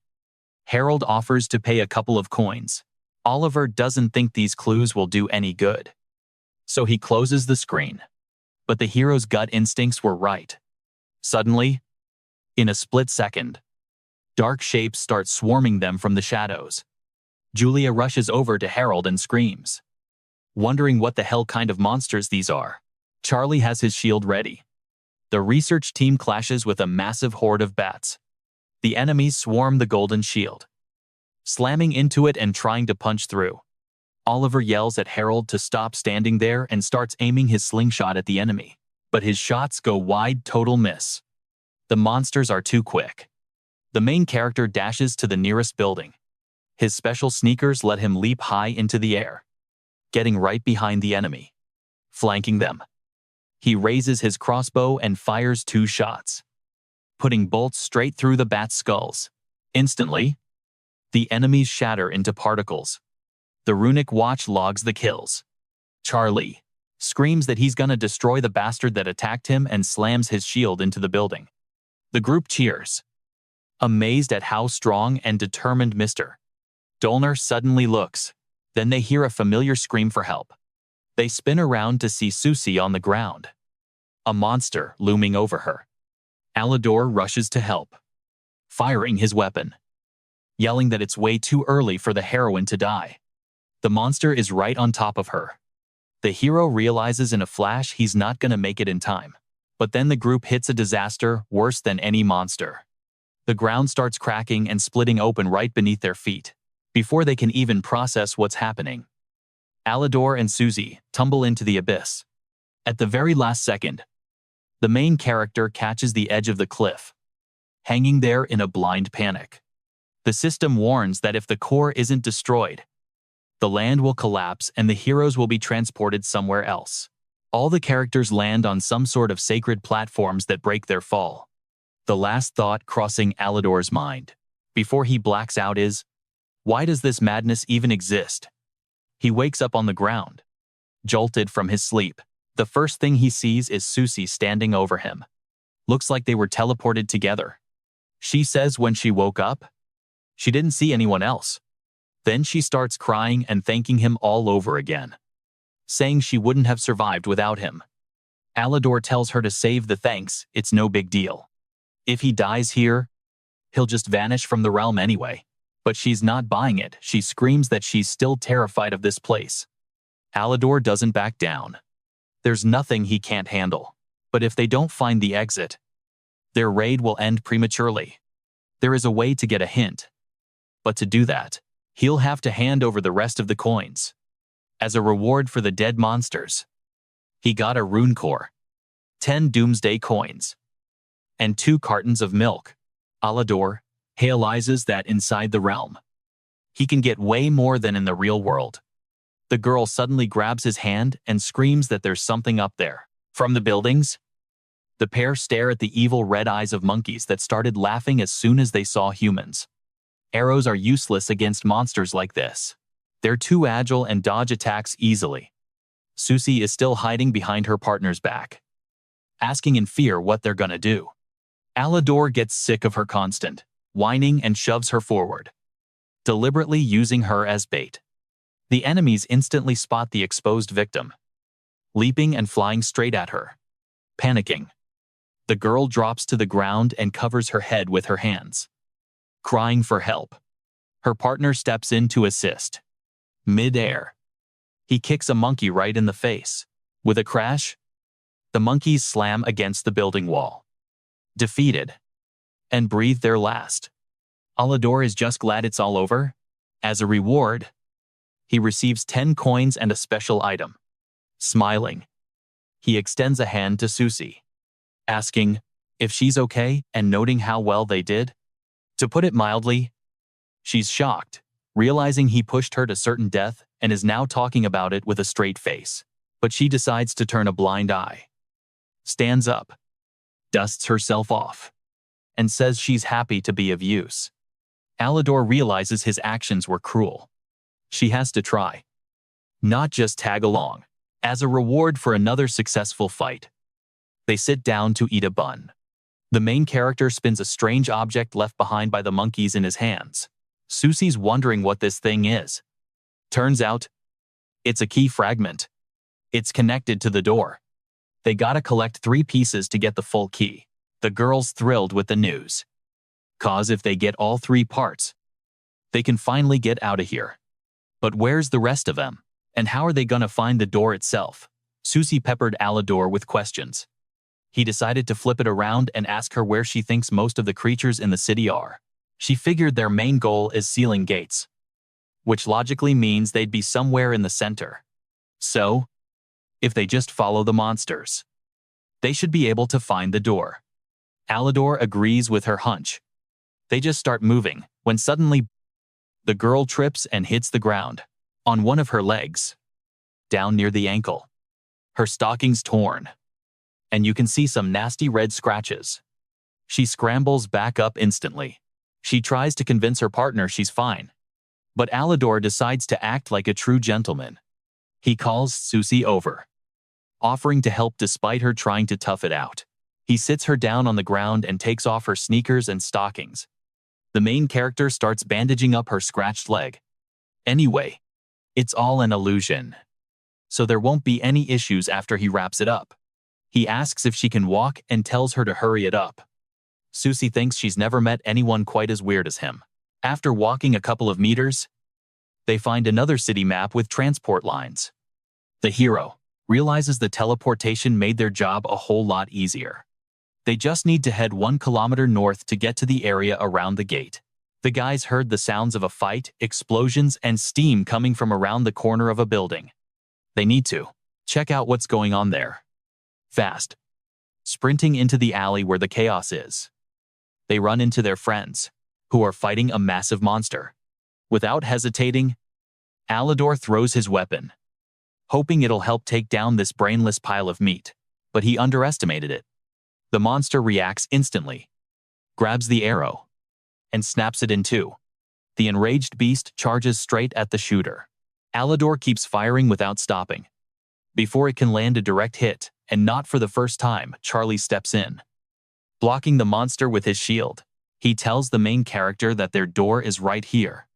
Harold offers to pay a couple of coins. Oliver doesn't think these clues will do any good, so he closes the screen. But the hero's gut instincts were right. Suddenly, in a split second, dark shapes start swarming them from the shadows. Julia rushes over to Harold and screams, wondering what the hell kind of monsters these are. Charlie has his shield ready. The research team clashes with a massive horde of bats. The enemies swarm the golden shield, slamming into it and trying to punch through. Oliver yells at Harold to stop standing there and starts aiming his slingshot at the enemy. But his shots go wide, total miss. The monsters are too quick. The main character dashes to the nearest building. His special sneakers let him leap high into the air, getting right behind the enemy. flanking them. He raises his crossbow and fires 2 shots, putting bolts straight through the bats' skulls. Instantly, the enemies shatter into particles. The runic watch logs the kills. Charlie screams that he's gonna destroy the bastard that attacked him and slams his shield into the building. The group cheers, amazed at how strong and determined Mr. Dolner suddenly looks. Then they hear a familiar scream for help. They spin around to see Susie on the ground, a monster looming over her. Alador rushes to help, firing his weapon, yelling that it's way too early for the heroine to die. The monster is right on top of her. The hero realizes in a flash he's not gonna make it in time. But then the group hits a disaster worse than any monster. The ground starts cracking and splitting open right beneath their feet, before they can even process what's happening. Alador and Susie tumble into the abyss. At the very last second, the main character catches the edge of the cliff, hanging there in a blind panic. The system warns that if the core isn't destroyed, the land will collapse and the heroes will be transported somewhere else. All the characters land on some sort of sacred platforms that break their fall. The last thought crossing Alador's mind, before he blacks out, is, why does this madness even exist? He wakes up on the ground, jolted from his sleep. The first thing he sees is Susie standing over him. Looks like they were teleported together. She says when she woke up, she didn't see anyone else. Then she starts crying and thanking him all over again, saying she wouldn't have survived without him. Alador tells her to save the thanks, it's no big deal. If he dies here, he'll just vanish from the realm anyway. But she's not buying it. She screams that she's still terrified of this place. Alador doesn't back down. There's nothing he can't handle. But if they don't find the exit, their raid will end prematurely. There is a way to get a hint. But to do that, he'll have to hand over the rest of the coins. As a reward for the dead monsters, he got a rune core, 10 Doomsday Coins, and 2 cartons of milk. Alador realizes that inside the realm, he can get way more than in the real world. The girl suddenly grabs his hand and screams that there's something up there. From the buildings, the pair stare at the evil red eyes of monkeys that started laughing as soon as they saw humans. Arrows are useless against monsters like this. They're too agile and dodge attacks easily. Susie is still hiding behind her partner's back, asking in fear what they're gonna do. Alador gets sick of her constant whining and shoves her forward, deliberately using her as bait. The enemies instantly spot the exposed victim, leaping and flying straight at her. Panicking, the girl drops to the ground and covers her head with her hands, crying for help. Her partner steps in to assist. Mid-air, he kicks a monkey right in the face. With a crash, the monkeys slam against the building wall, defeated, and breathe their last. Alador is just glad it's all over. As a reward, he receives 10 coins and a special item. Smiling, he extends a hand to Susie, asking if she's okay and noting how well they did. To put it mildly, she's shocked, realizing he pushed her to certain death and is now talking about it with a straight face. But she decides to turn a blind eye, stands up, dusts herself off, and says she's happy to be of use. Alador realizes his actions were cruel. She has to try, not just tag along. As a reward for another successful fight, they sit down to eat a bun. The main character spins a strange object left behind by the monkeys in his hands. Susie's wondering what this thing is. Turns out, it's a key fragment. It's connected to the door. They gotta collect 3 pieces to get the full key. The girl's thrilled with the news, 'cause if they get all 3 parts, they can finally get out of here. But where's the rest of them? And how are they gonna find the door itself? Susie peppered Alador with questions. He decided to flip it around and ask her where she thinks most of the creatures in the city are. She figured their main goal is sealing gates, which logically means they'd be somewhere in the center. So, if they just follow the monsters, they should be able to find the door. Alador agrees with her hunch. They just start moving, when suddenly, the girl trips and hits the ground, on one of her legs, down near the ankle. her stockings torn, and you can see some nasty red scratches. She scrambles back up instantly. She tries to convince her partner she's fine, but Alador decides to act like a true gentleman. He calls Susie over, offering to help despite her trying to tough it out. He sits her down on the ground and takes off her sneakers and stockings. The main character starts bandaging up her scratched leg. Anyway, it's all an illusion, so there won't be any issues after he wraps it up. He asks if she can walk and tells her to hurry it up. Susie thinks she's never met anyone quite as weird as him. After walking a couple of meters, they find another city map with transport lines. The hero realizes the teleportation made their job a whole lot easier. They just need to head 1 kilometer north to get to the area around the gate. The guys heard the sounds of a fight, explosions, and steam coming from around the corner of a building. They need to check out what's going on there. Fast, sprinting into the alley where the chaos is. They run into their friends, who are fighting a massive monster. Without hesitating, Alador throws his weapon, hoping it'll help take down this brainless pile of meat, but he underestimated it. The monster reacts instantly, grabs the arrow, and snaps it in two. The enraged beast charges straight at the shooter. Alador keeps firing without stopping. Before it can land a direct hit, and not for the first time, Charlie steps in, blocking the monster with his shield. He tells the main character that their door is right here.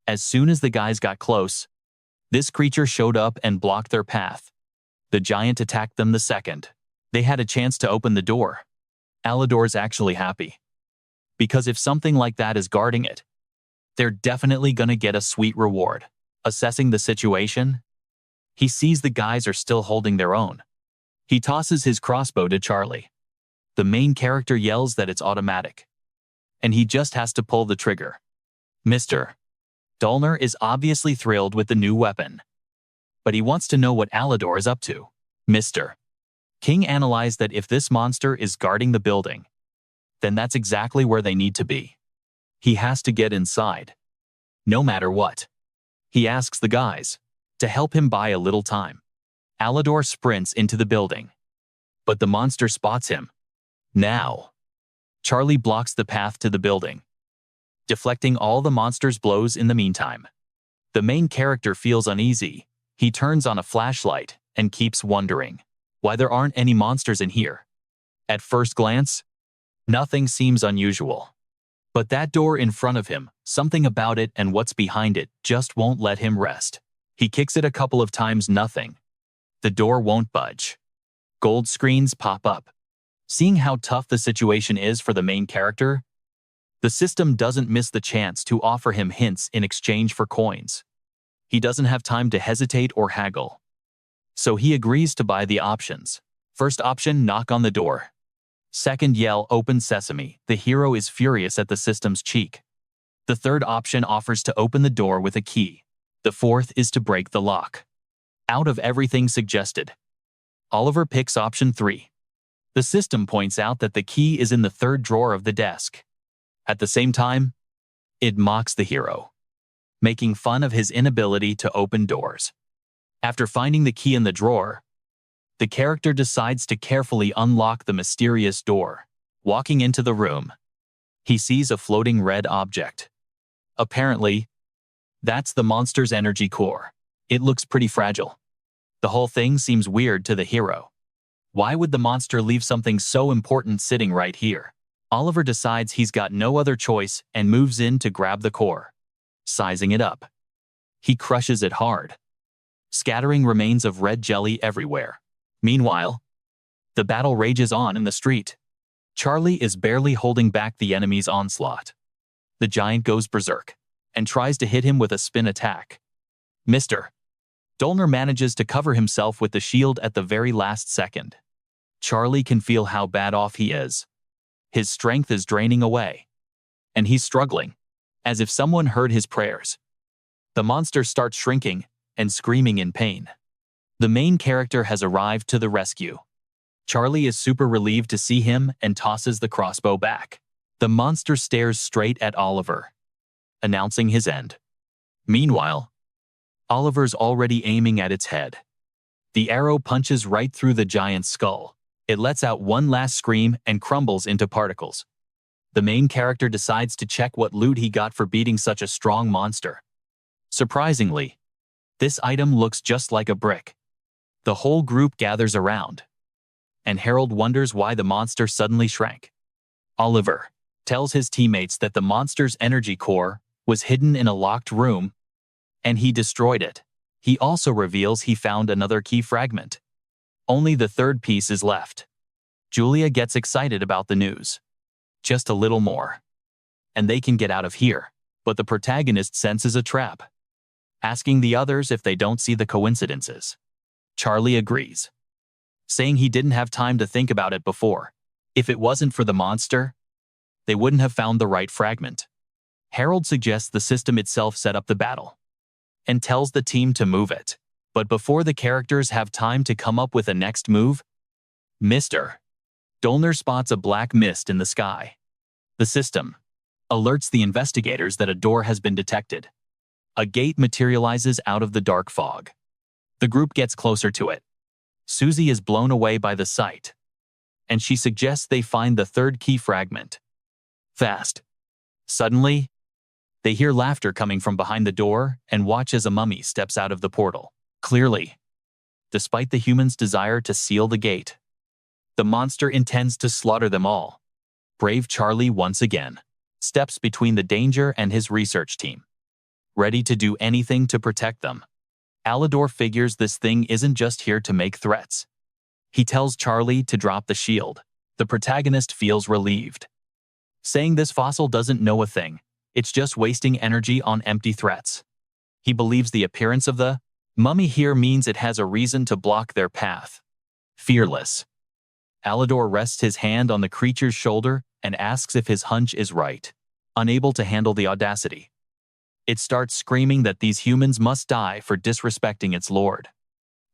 As soon as the guys got close, this creature showed up and blocked their path. The giant attacked them the second they had a chance to open the door. Alador's actually happy, because if something like that is guarding it, they're definitely gonna get a sweet reward. Assessing the situation, he sees the guys are still holding their own. He tosses his crossbow to Charlie. The main character yells that it's automatic, and he just has to pull the trigger. Mr. Dolner is obviously thrilled with the new weapon, but he wants to know what Alador is up to. Mr. King analyzed that if this monster is guarding the building, then that's exactly where they need to be. He has to get inside, no matter what. He asks the guys to help him buy a little time. Alador sprints into the building, but the monster spots him. Now, Charlie blocks the path to the building, deflecting all the monster's blows in the meantime. The main character feels uneasy. He turns on a flashlight and keeps wondering why there aren't any monsters in here. At first glance, nothing seems unusual. But that door in front of him, something about it and what's behind it just won't let him rest. He kicks it a couple of times, nothing. The door won't budge. Gold screens pop up. Seeing how tough the situation is for the main character, the system doesn't miss the chance to offer him hints in exchange for coins. He doesn't have time to hesitate or haggle, so he agrees to buy the options. First option, knock on the door. Second, yell, open sesame. The hero is furious at the system's cheek. The third option offers to open the door with a key. The fourth is to break the lock. Out of everything suggested, Oliver picks option 3. The system points out that the key is in the third drawer of the desk. At the same time, it mocks the hero, making fun of his inability to open doors. After finding the key in the drawer, the character decides to carefully unlock the mysterious door. Walking into the room, he sees a floating red object. Apparently, that's the monster's energy core. It looks pretty fragile. The whole thing seems weird to the hero. Why would the monster leave something so important sitting right here? Oliver decides he's got no other choice and moves in to grab the core. Sizing it up, he crushes it hard, scattering remains of red jelly everywhere. Meanwhile, the battle rages on in the street. Charlie is barely holding back the enemy's onslaught. The giant goes berserk and tries to hit him with a spin attack. Mr. Dolner manages to cover himself with the shield at the very last second. Charlie can feel how bad off he is. His strength is draining away, and he's struggling, as if someone heard his prayers. The monster starts shrinking and screaming in pain. The main character has arrived to the rescue. Charlie is super relieved to see him and tosses the crossbow back. The monster stares straight at Oliver, announcing his end. Meanwhile, Oliver's already aiming at its head. The arrow punches right through the giant's skull. It lets out one last scream and crumbles into particles. The main character decides to check what loot he got for beating such a strong monster. Surprisingly, this item looks just like a brick. The whole group gathers around, and Harold wonders why the monster suddenly shrank. Oliver tells his teammates that the monster's energy core was hidden in a locked room, and he destroyed it. He also reveals he found another key fragment. Only the third piece is left. Julia gets excited about the news. Just a little more, and they can get out of here. But the protagonist senses a trap, asking the others if they don't see the coincidences. Charlie agrees, saying he didn't have time to think about it before. If it wasn't for the monster, they wouldn't have found the right fragment. Harold suggests the system itself set up the battle, and tells the team to move it. But before the characters have time to come up with a next move, Mr. Dolner spots a black mist in the sky. The system alerts the investigators that a door has been detected. A gate materializes out of the dark fog. The group gets closer to it. Susie is blown away by the sight, and she suggests they find the third key fragment. Fast. Suddenly, they hear laughter coming from behind the door and watch as a mummy steps out of the portal. Clearly, despite the humans' desire to seal the gate, the monster intends to slaughter them all. Brave Charlie once again steps between the danger and his research team, ready to do anything to protect them. Alador figures this thing isn't just here to make threats. He tells Charlie to drop the shield. The protagonist feels relieved, saying this fossil doesn't know a thing. It's just wasting energy on empty threats. He believes the appearance of the mummy here means it has a reason to block their path. Fearless, Alador rests his hand on the creature's shoulder and asks if his hunch is right. Unable to handle the audacity, it starts screaming that these humans must die for disrespecting its lord.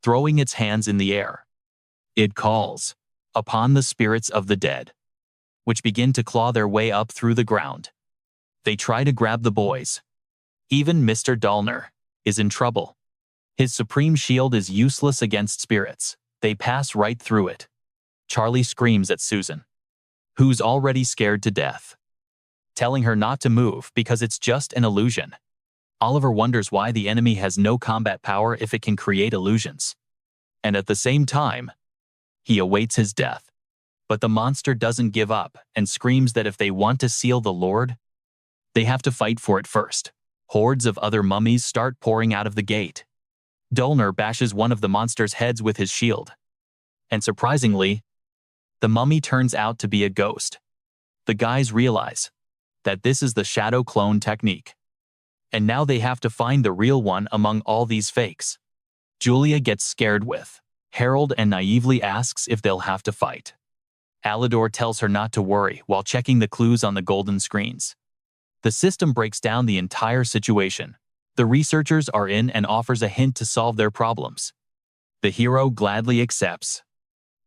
Throwing its hands in the air, it calls upon the spirits of the dead, which begin to claw their way up through the ground. They try to grab the boys. Even Mr. Dolner is in trouble. His supreme shield is useless against spirits. They pass right through it. Charlie screams at Susan, who's already scared to death, telling her not to move because it's just an illusion. Oliver wonders why the enemy has no combat power if it can create illusions. And at the same time, he awaits his death. But the monster doesn't give up and screams that if they want to seal the Lord, they have to fight for it first. Hordes of other mummies start pouring out of the gate. Dolner bashes one of the monster's heads with his shield. And surprisingly, the mummy turns out to be a ghost. The guys realize that this is the shadow clone technique, and now they have to find the real one among all these fakes. Julia gets scared with Harold and naively asks if they'll have to fight. Alador tells her not to worry while checking the clues on the golden screens. The system breaks down the entire situation. The researchers are in and offers a hint to solve their problems. The hero gladly accepts.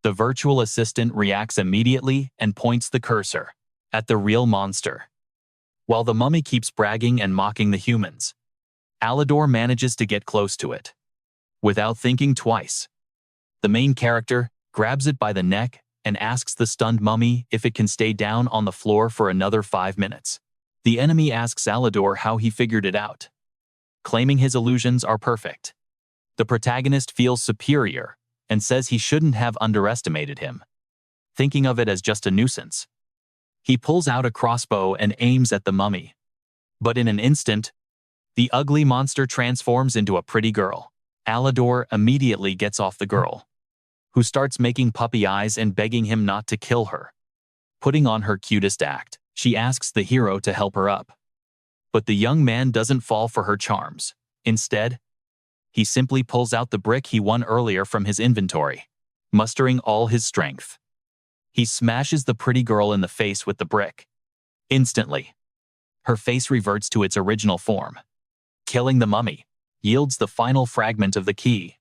The virtual assistant reacts immediately and points the cursor at the real monster, while the mummy keeps bragging and mocking the humans. Alador manages to get close to it. Without thinking twice, the main character grabs it by the neck and asks the stunned mummy if it can stay down on the floor for another 5 minutes. The enemy asks Alador how he figured it out, claiming his illusions are perfect. The protagonist feels superior and says he shouldn't have underestimated him, thinking of it as just a nuisance. He pulls out a crossbow and aims at the mummy. But in an instant, the ugly monster transforms into a pretty girl. Alador immediately gets off the girl, who starts making puppy eyes and begging him not to kill her. Putting on her cutest act, she asks the hero to help her up. But the young man doesn't fall for her charms. Instead, he simply pulls out the brick he won earlier from his inventory, mustering all his strength. He smashes the pretty girl in the face with the brick. Instantly, her face reverts to its original form. Killing the mummy yields the final fragment of the key,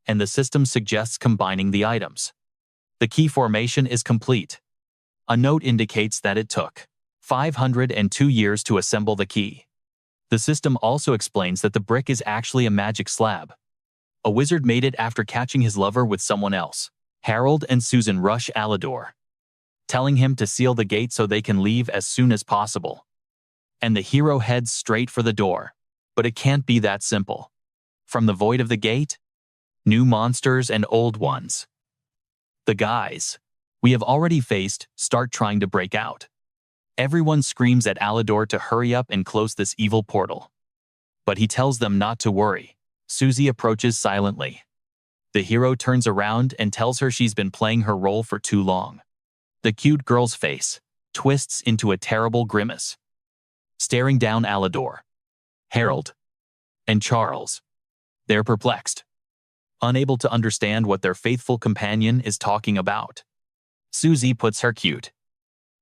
and the system suggests combining the items. The key formation is complete. A note indicates that it took 502 years to assemble the key. The system also explains that the brick is actually a magic slab, A wizard made it after catching his lover with someone else. Harold and Susan rush Alador, telling him to seal the gate so they can leave as soon as possible. And the hero heads straight for the door. But it can't be that simple. From the void of the gate, new monsters and old ones. The guys we have already faced start trying to break out. Everyone screams at Alador to hurry up and close this evil portal. But he tells them not to worry. Susie approaches silently. The hero turns around and tells her she's been playing her role for too long. The cute girl's face twists into a terrible grimace, staring down Alador, Harold, and Charles. They're perplexed, unable to understand what their faithful companion is talking about. Susie puts her cute,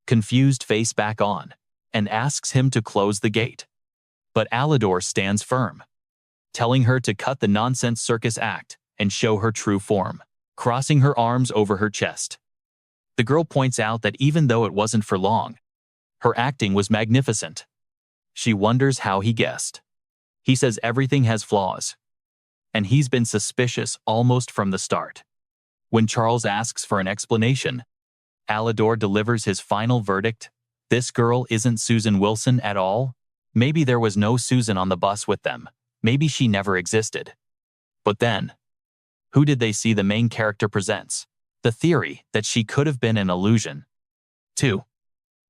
confused face back on and asks him to close the gate. But Alador stands firm, telling her to cut the nonsense circus act and show her true form, crossing her arms over her chest. The girl points out that even though it wasn't for long, her acting was magnificent. She wonders how he guessed. He says everything has flaws, and he's been suspicious almost from the start. When Charles asks for an explanation, Alador delivers his final verdict. This girl isn't Susan Wilson at all. Maybe there was no Susan on the bus with them. Maybe she never existed. But then, who did they see the main character presents? The theory that she could have been an illusion. 2.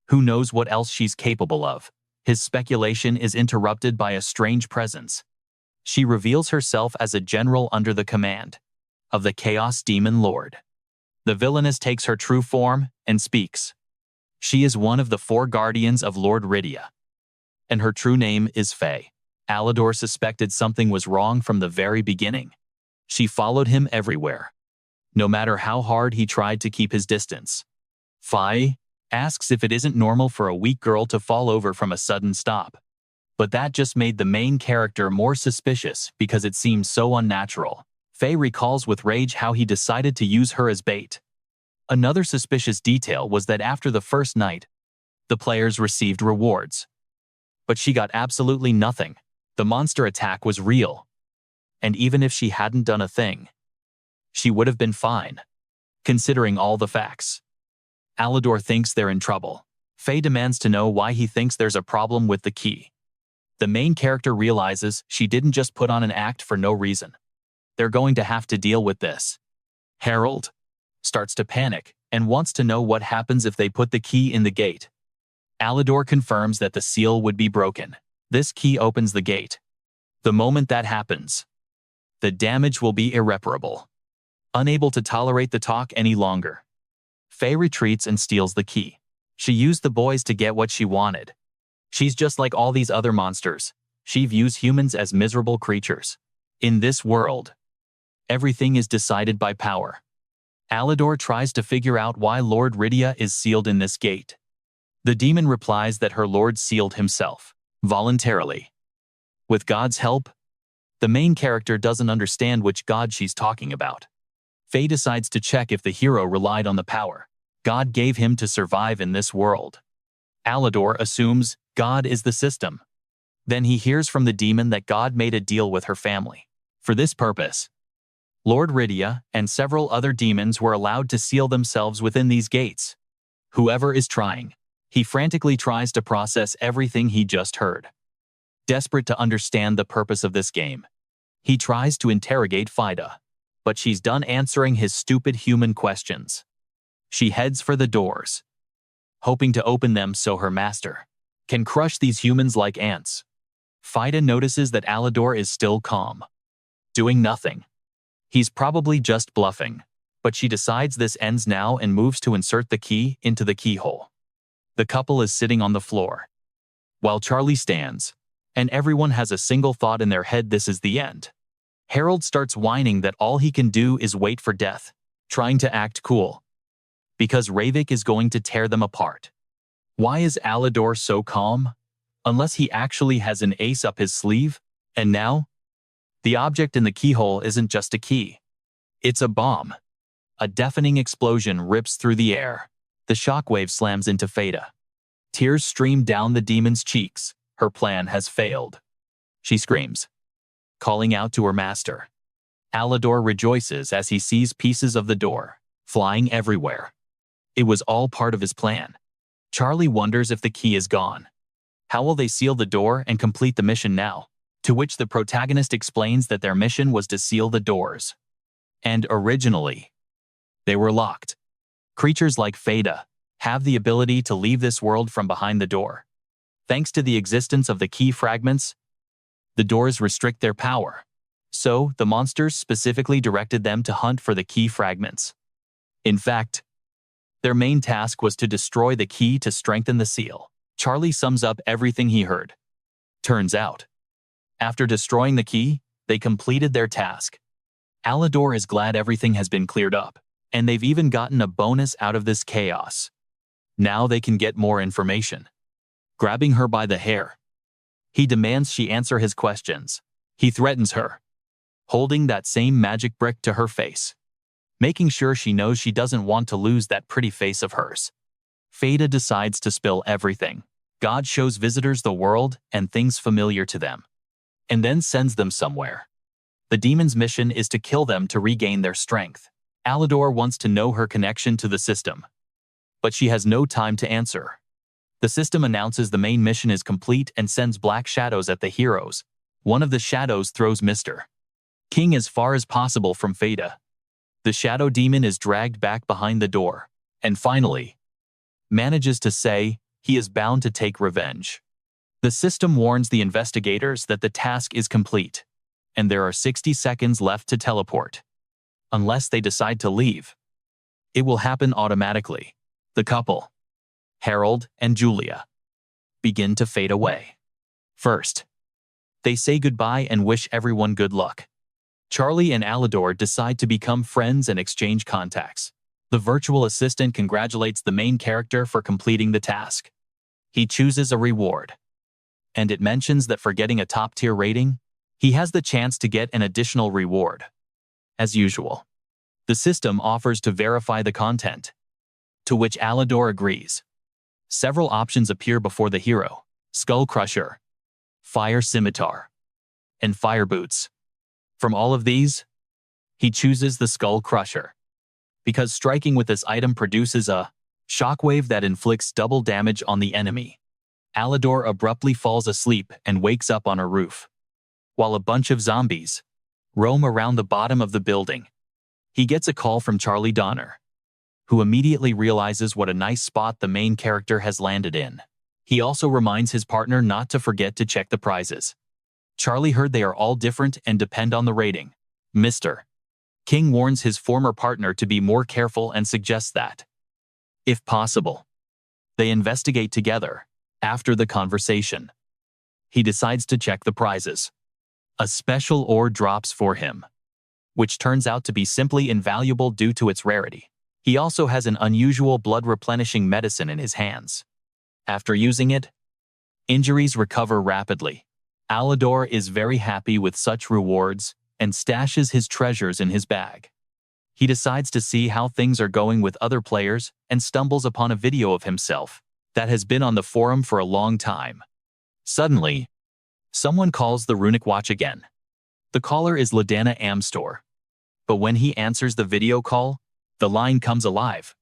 Who knows what else she's capable of? His speculation is interrupted by a strange presence. She reveals herself as a general under the command of the Chaos Demon Lord. The villainess takes her true form and speaks. She is one of the 4 guardians of Lord Rydia, and her true name is Faye. Alador suspected something was wrong from the very beginning. She followed him everywhere, no matter how hard he tried to keep his distance. Faye asks if it isn't normal for a weak girl to fall over from a sudden stop. But that just made the main character more suspicious because it seemed so unnatural. Faye recalls with rage how he decided to use her as bait. Another suspicious detail was that after the first night, the players received rewards. But she got absolutely nothing. The monster attack was real. And even if she hadn't done a thing, she would have been fine, considering all the facts. Alador thinks they're in trouble. Faye demands to know why he thinks there's a problem with the key. The main character realizes she didn't just put on an act for no reason. They're going to have to deal with this. Harold starts to panic and wants to know what happens if they put the key in the gate. Alador confirms that the seal would be broken. This key opens the gate. The moment that happens, the damage will be irreparable. Unable to tolerate the talk any longer, Faye retreats and steals the key. She used the boys to get what she wanted. She's just like all these other monsters. She views humans as miserable creatures. In this world, everything is decided by power. Alador tries to figure out why Lord Rydia is sealed in this gate. The demon replies that her lord sealed himself, voluntarily. With God's help, the main character doesn't understand which God she's talking about. Faye decides to check if the hero relied on the power God gave him to survive in this world. Alador assumes God is the system. Then he hears from the demon that God made a deal with her family. For this purpose, Lord Rydia and several other demons were allowed to seal themselves within these gates. Whoever is trying, he frantically tries to process everything he just heard. Desperate to understand the purpose of this game, he tries to interrogate Fida, but she's done answering his stupid human questions. She heads for the doors, hoping to open them so her master can crush these humans like ants. Fida notices that Alador is still calm, doing nothing. He's probably just bluffing, but she decides this ends now and moves to insert the key into the keyhole. The couple is sitting on the floor, while Charlie stands, and everyone has a single thought in their head: this is the end. Harold starts whining that all he can do is wait for death, trying to act cool, because Ravik is going to tear them apart. Why is Alador so calm? Unless he actually has an ace up his sleeve? And now, the object in the keyhole isn't just a key. It's a bomb. A deafening explosion rips through the air. The shockwave slams into Fada. Tears stream down the demon's cheeks. Her plan has failed. She screams, calling out to her master. Alador rejoices as he sees pieces of the door flying everywhere. It was all part of his plan. Charlie wonders if the key is gone. How will they seal the door and complete the mission now? To which the protagonist explains that their mission was to seal the doors. And originally, they were locked. Creatures like Fada have the ability to leave this world from behind the door. Thanks to the existence of the key fragments, the doors restrict their power. So, the monsters specifically directed them to hunt for the key fragments. In fact, their main task was to destroy the key to strengthen the seal. Charlie sums up everything he heard. Turns out, after destroying the key, they completed their task. Alador is glad everything has been cleared up, and they've even gotten a bonus out of this chaos. Now they can get more information. Grabbing her by the hair, he demands she answer his questions. He threatens her, holding that same magic brick to her face, making sure she knows she doesn't want to lose that pretty face of hers. Fada decides to spill everything. God shows visitors the world and things familiar to them, and then sends them somewhere. The demon's mission is to kill them to regain their strength. Alador wants to know her connection to the system, but she has no time to answer. The system announces the main mission is complete and sends black shadows at the heroes. One of the shadows throws Mr. King as far as possible from Fada. The shadow demon is dragged back behind the door, and finally, manages to say he is bound to take revenge. The system warns the investigators that the task is complete, and there are 60 seconds left to teleport. Unless they decide to leave, it will happen automatically. The couple, Harold and Julia, begin to fade away. First, they say goodbye and wish everyone good luck. Charlie and Alador decide to become friends and exchange contacts. The virtual assistant congratulates the main character for completing the task. He chooses a reward, and it mentions that for getting a top-tier rating, he has the chance to get an additional reward. As usual, the system offers to verify the content, to which Alador agrees. Several options appear before the hero: Skull Crusher, Fire Scimitar, and Fire Boots. From all of these, he chooses the Skull Crusher, because striking with this item produces a shockwave that inflicts double damage on the enemy. Alador abruptly falls asleep and wakes up on a roof, while a bunch of zombies roam around the bottom of the building. He gets a call from Charlie Donner, who immediately realizes what a nice spot the main character has landed in. He also reminds his partner not to forget to check the prizes. Charlie heard they are all different and depend on the rating. Mr. King warns his former partner to be more careful and suggests that, if possible, they investigate together. After the conversation, he decides to check the prizes. A special ore drops for him, which turns out to be simply invaluable due to its rarity. He also has an unusual blood-replenishing medicine in his hands. After using it, injuries recover rapidly. Alador is very happy with such rewards and stashes his treasures in his bag. He decides to see how things are going with other players and stumbles upon a video of himself that has been on the forum for a long time. Suddenly, someone calls the runic watch again. The caller is Ladana Amstor, but when he answers the video call, the line comes alive.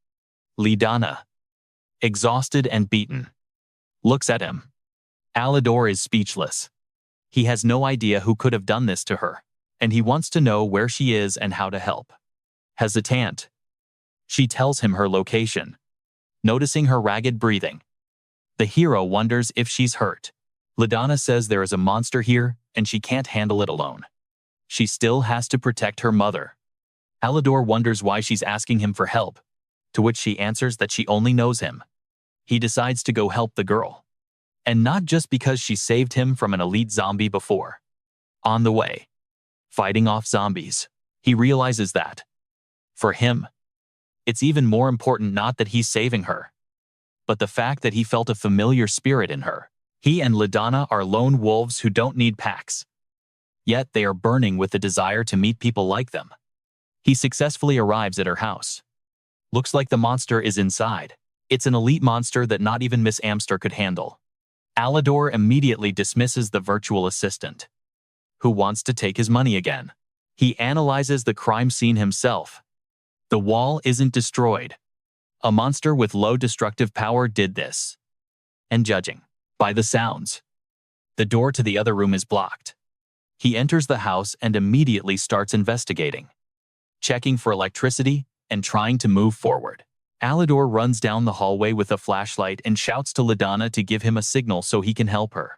Lidana, exhausted and beaten, looks at him. Alador is speechless. He has no idea who could have done this to her, and he wants to know where she is and how to help. Hesitant, she tells him her location. Noticing her ragged breathing, the hero wonders if she's hurt. Ladana says there is a monster here and she can't handle it alone. She still has to protect her mother. Alador wonders why she's asking him for help, to which she answers that she only knows him. He decides to go help the girl, and not just because she saved him from an elite zombie before. On the way, fighting off zombies, he realizes that, for him, it's even more important not that he's saving her, but the fact that he felt a familiar spirit in her. He and Ladana are lone wolves who don't need packs, yet they are burning with the desire to meet people like them. He successfully arrives at her house. Looks like the monster is inside. It's an elite monster that not even Miss Amster could handle. Alador immediately dismisses the virtual assistant, who wants to take his money again. He analyzes the crime scene himself. The wall isn't destroyed. A monster with low destructive power did this. And judging by the sounds, the door to the other room is blocked. He enters the house and immediately starts investigating, checking for electricity and trying to move forward. Alador runs down the hallway with a flashlight and shouts to Ladonna to give him a signal so he can help her.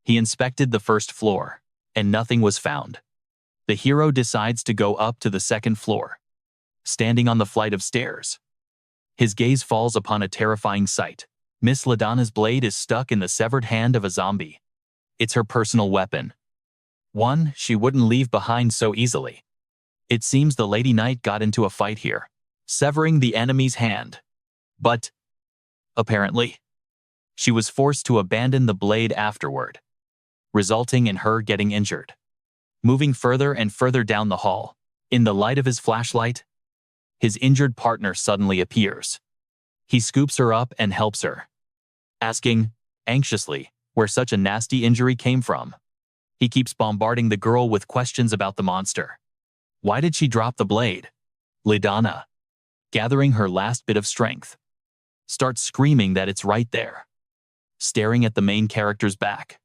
He inspected the first floor, and nothing was found. The hero decides to go up to the second floor. Standing on the flight of stairs, his gaze falls upon a terrifying sight. Miss Ladonna's blade is stuck in the severed hand of a zombie. It's her personal weapon. One she wouldn't leave behind so easily. It seems the Lady Knight got into a fight here, severing the enemy's hand. But, apparently, she was forced to abandon the blade afterward, resulting in her getting injured. Moving further and further down the hall, in the light of his flashlight, his injured partner suddenly appears. He scoops her up and helps her, asking, anxiously, where such a nasty injury came from. He keeps bombarding the girl with questions about the monster. Why did she drop the blade? Ladonna, gathering her last bit of strength, starts screaming that it's right there, staring at the main character's back.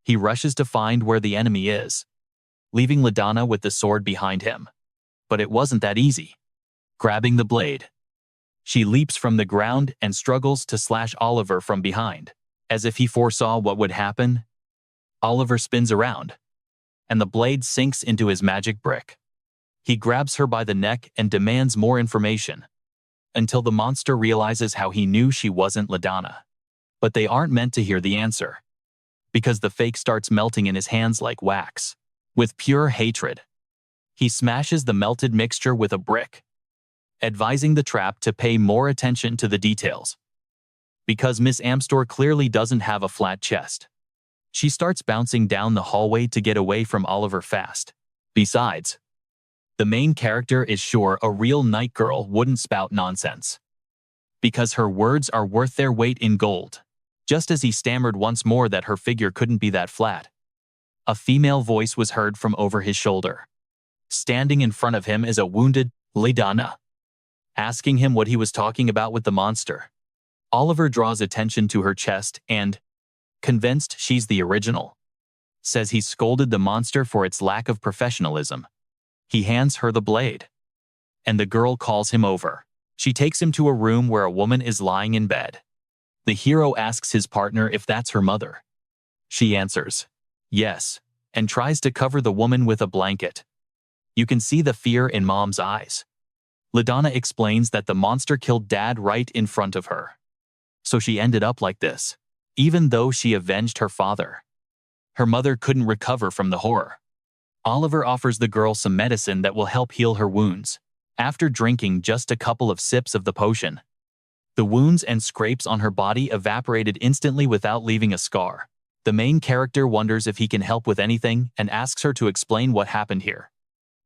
He rushes to find where the enemy is, leaving Ladonna with the sword behind him. But it wasn't that easy. Grabbing the blade, she leaps from the ground and struggles to slash Oliver from behind. As if he foresaw what would happen, Oliver spins around, and the blade sinks into his magic brick. He grabs her by the neck and demands more information, until the monster realizes how he knew she wasn't Ladonna. But they aren't meant to hear the answer, because the fake starts melting in his hands like wax. With pure hatred, he smashes the melted mixture with a brick, advising the trap to pay more attention to the details. Because Miss Amstor clearly doesn't have a flat chest, she starts bouncing down the hallway to get away from Oliver fast. Besides, the main character is sure a real night girl wouldn't spout nonsense, because her words are worth their weight in gold. Just as he stammered once more that her figure couldn't be that flat, a female voice was heard from over his shoulder. Standing in front of him is a wounded Ladonna, asking him what he was talking about with the monster. Oliver draws attention to her chest and, convinced she's the original, says he scolded the monster for its lack of professionalism. He hands her the blade, and the girl calls him over. She takes him to a room where a woman is lying in bed. The hero asks his partner if that's her mother. She answers, yes, and tries to cover the woman with a blanket. You can see the fear in Mom's eyes. Ladonna explains that the monster killed Dad right in front of her, so she ended up like this. Even though she avenged her father, her mother couldn't recover from the horror. Oliver offers the girl some medicine that will help heal her wounds. After drinking just a couple of sips of the potion, the wounds and scrapes on her body evaporated instantly without leaving a scar. The main character wonders if he can help with anything and asks her to explain what happened here.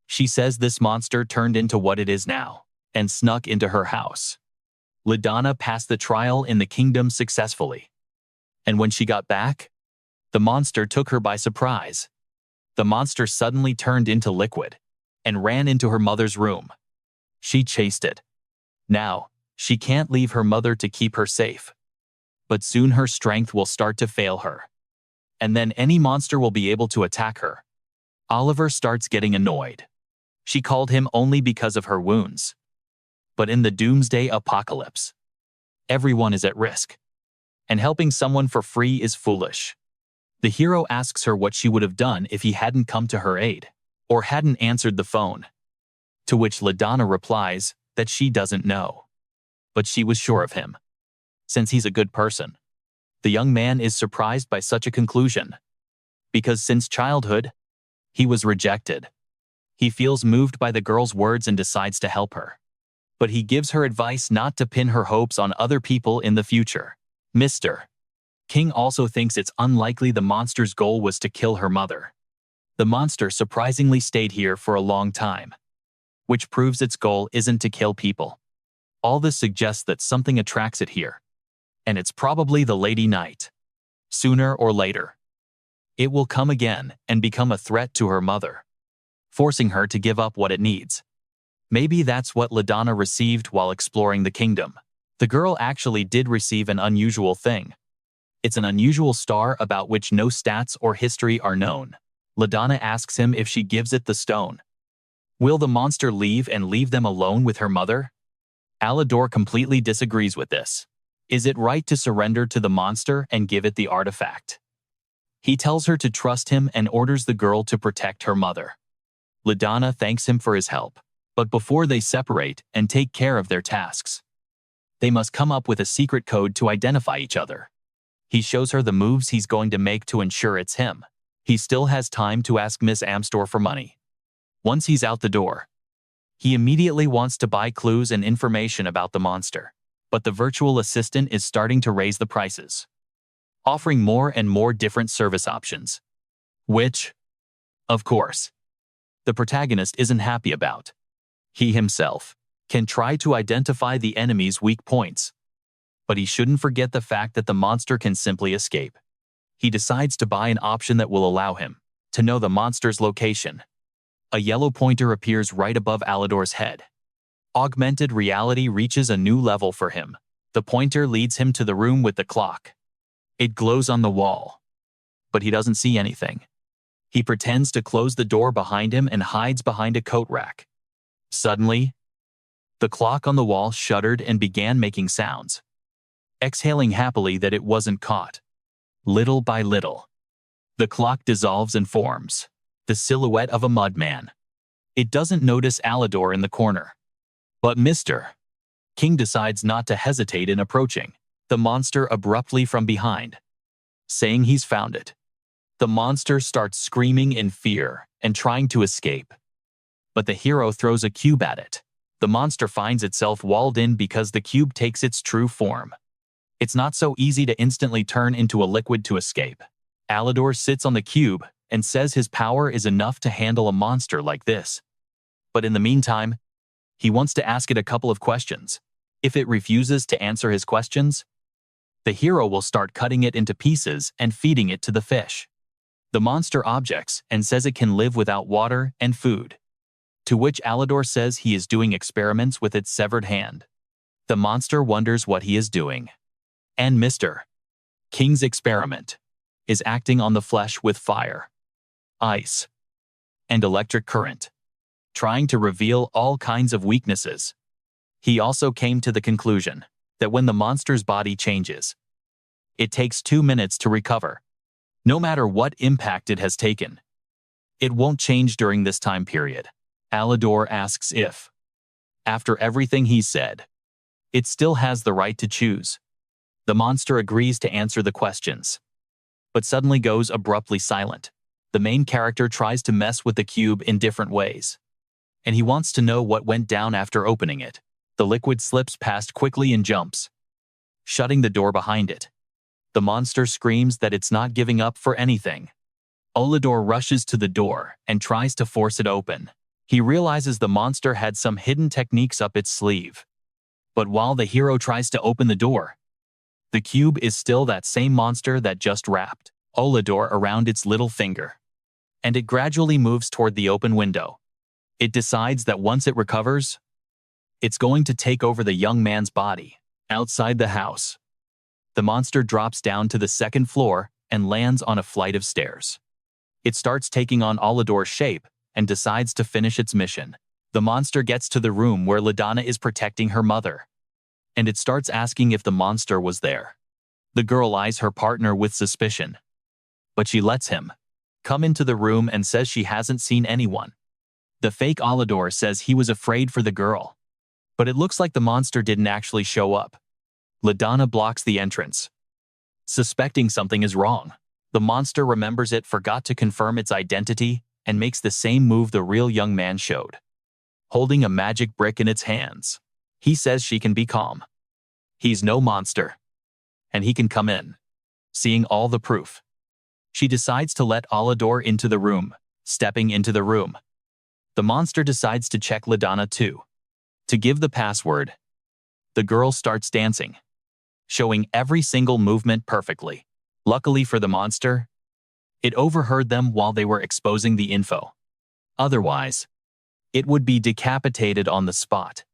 She says this monster turned into what it is now and snuck into her house. Ladonna passed the trial in the kingdom successfully, and when she got back, the monster took her by surprise. The monster suddenly turned into liquid and ran into her mother's room. She chased it. Now, she can't leave her mother to keep her safe. But soon her strength will start to fail her, and then any monster will be able to attack her. Oliver starts getting annoyed. She called him only because of her wounds. But in the Doomsday Apocalypse, everyone is at risk, and helping someone for free is foolish. The hero asks her what she would have done if he hadn't come to her aid, or hadn't answered the phone. To which Ladonna replies that she doesn't know, but she was sure of him, since he's a good person. The young man is surprised by such a conclusion, because since childhood, he was rejected. He feels moved by the girl's words and decides to help her. But he gives her advice not to pin her hopes on other people in the future. Mr. King also thinks it's unlikely the monster's goal was to kill her mother. The monster surprisingly stayed here for a long time, which proves its goal isn't to kill people. All this suggests that something attracts it here, and it's probably the Lady Knight. Sooner or later, it will come again and become a threat to her mother. forcing her to give up what it needs. Maybe that's what LaDonna received while exploring the kingdom. The girl actually did receive an unusual thing. It's an unusual star about which no stats or history are known. LaDonna asks him if she gives it the stone. Will the monster leave and leave them alone with her mother? Alador completely disagrees with this. Is it right to surrender to the monster and give it the artifact? He tells her to trust him and orders the girl to protect her mother. LaDonna thanks him for his help, but before they separate and take care of their tasks, they must come up with a secret code to identify each other. He shows her the moves he's going to make to ensure it's him. He still has time to ask Miss Amstor for money. Once he's out the door, he immediately wants to buy clues and information about the monster. But the virtual assistant is starting to raise the prices, offering more and more different service options. Which, of course, the protagonist isn't happy about. He himself can try to identify the enemy's weak points, but he shouldn't forget the fact that the monster can simply escape. He decides to buy an option that will allow him to know the monster's location. A yellow pointer appears right above Alador's head. Augmented reality reaches a new level for him. The pointer leads him to the room with the clock. It glows on the wall, but he doesn't see anything. He pretends to close the door behind him and hides behind a coat rack. Suddenly, the clock on the wall shuddered and began making sounds, exhaling happily that it wasn't caught. Little by little, the clock dissolves and forms the silhouette of a mudman. It doesn't notice Alador in the corner. But Mr. King decides not to hesitate in approaching the monster abruptly from behind, saying he's found it. The monster starts screaming in fear and trying to escape. But the hero throws a cube at it. The monster finds itself walled in because the cube takes its true form. It's not so easy to instantly turn into a liquid to escape. Alador sits on the cube and says his power is enough to handle a monster like this. But in the meantime, he wants to ask it a couple of questions. If it refuses to answer his questions, the hero will start cutting it into pieces and feeding it to the fish. The monster objects and says it can live without water and food, to which Alador says he is doing experiments with its severed hand. The monster wonders what he is doing. And Mr. King's experiment is acting on the flesh with fire, ice, and electric current, trying to reveal all kinds of weaknesses. He also came to the conclusion that when the monster's body changes, it takes 2 minutes to recover. No matter what impact it has taken, it won't change during this time period. Alador asks if, after everything he said, it still has the right to choose. The monster agrees to answer the questions, but suddenly goes abruptly silent. The main character tries to mess with the cube in different ways, and he wants to know what went down after opening it. The liquid slips past quickly and jumps, shutting the door behind it. The monster screams that it's not giving up for anything. Alador rushes to the door and tries to force it open. He realizes the monster had some hidden techniques up its sleeve. But while the hero tries to open the door, the cube is still that same monster that just wrapped Alador around its little finger, and it gradually moves toward the open window. It decides that once it recovers, it's going to take over the young man's body. Outside the house, the monster drops down to the second floor and lands on a flight of stairs. It starts taking on Alador's shape and decides to finish its mission. The monster gets to the room where LaDonna is protecting her mother, and it starts asking if the monster was there. The girl eyes her partner with suspicion, but she lets him come into the room and says she hasn't seen anyone. The fake Alador says he was afraid for the girl, but it looks like the monster didn't actually show up. LaDonna blocks the entrance, suspecting something is wrong. The monster remembers it forgot to confirm its identity and makes the same move the real young man showed, holding a magic brick in its hands. He says she can be calm. He's no monster, and he can come in. Seeing all the proof, she decides to let Alador into the room. Stepping into the room, the monster decides to check LaDonna too. To give the password, the girl starts dancing, showing every single movement perfectly. Luckily for the monster, it overheard them while they were exposing the info. Otherwise, it would be decapitated on the spot.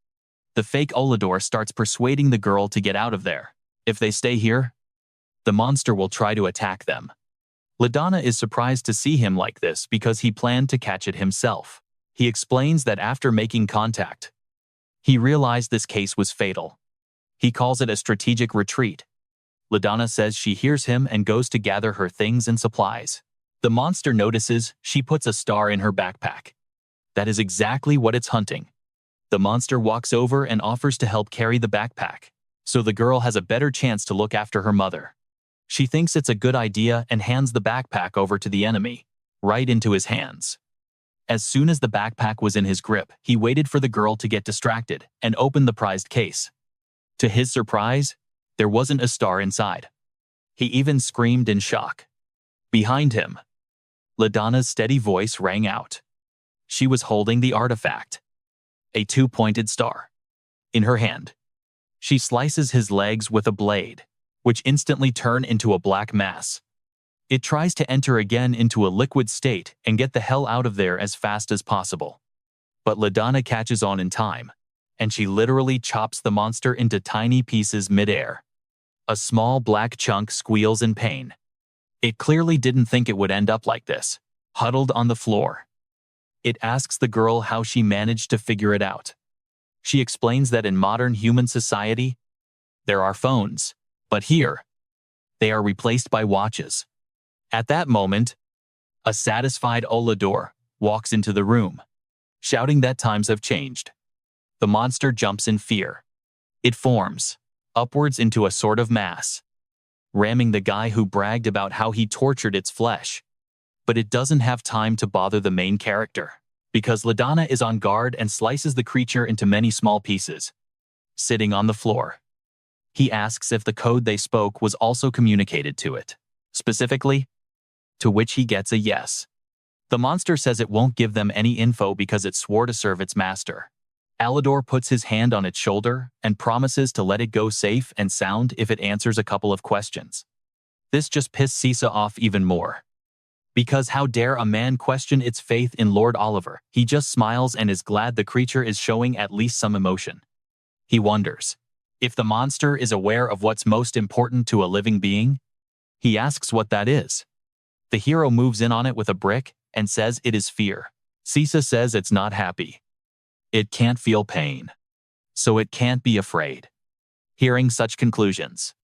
The fake Alador starts persuading the girl to get out of there. If they stay here, the monster will try to attack them. LaDonna is surprised to see him like this because he planned to catch it himself. He explains that after making contact, he realized this case was fatal. He calls it a strategic retreat. LaDonna says she hears him and goes to gather her things and supplies. The monster notices she puts a star in her backpack. That is exactly what it's hunting. The monster walks over and offers to help carry the backpack, so the girl has a better chance to look after her mother. She thinks it's a good idea and hands the backpack over to the enemy, right into his hands. As soon as the backpack was in his grip, he waited for the girl to get distracted and opened the prized case. To his surprise, there wasn't a star inside. He even screamed in shock. Behind him, LaDonna's steady voice rang out. She was holding the artifact, a two-pointed star, in her hand. She slices his legs with a blade, which instantly turn into a black mass. It tries to enter again into a liquid state and get the hell out of there as fast as possible. But LaDonna catches on in time, and she literally chops the monster into tiny pieces midair. A small black chunk squeals in pain. It clearly didn't think it would end up like this, huddled on the floor. It asks the girl how she managed to figure it out. She explains that in modern human society, there are phones, but here, they are replaced by watches. At that moment, a satisfied Alador walks into the room, shouting that times have changed. The monster jumps in fear. It forms upwards into a sort of mass, ramming the guy who bragged about how he tortured its flesh. But it doesn't have time to bother the main character, because LaDonna is on guard and slices the creature into many small pieces. Sitting on the floor, he asks if the code they spoke was also communicated to it, specifically, to which he gets a yes. The monster says it won't give them any info because it swore to serve its master. Alador puts his hand on its shoulder and promises to let it go safe and sound if it answers a couple of questions. This just pissed Sisa off even more. Because how dare a man question its faith in Lord Oliver? He just smiles and is glad the creature is showing at least some emotion. He wonders if the monster is aware of what's most important to a living being. He asks what that is. The hero moves in on it with a brick and says it is fear. Sisa says it's not happy. It can't feel pain, so it can't be afraid. Hearing such conclusions,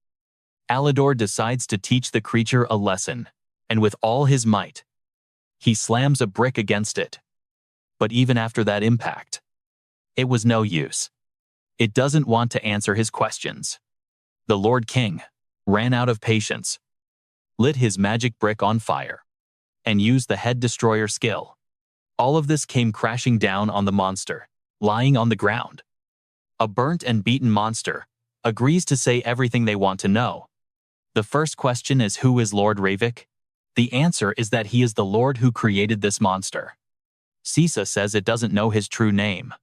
Alador decides to teach the creature a lesson, and with all his might, he slams a brick against it. But even after that impact, it was no use. It doesn't want to answer his questions. The Lord King ran out of patience, lit his magic brick on fire, and used the head destroyer skill. All of this came crashing down on the monster, lying on the ground. A burnt and beaten monster agrees to say everything they want to know. The first question is, who is Lord Ravik? The answer is that he is the Lord who created this monster. Sisa says it doesn't know his true name.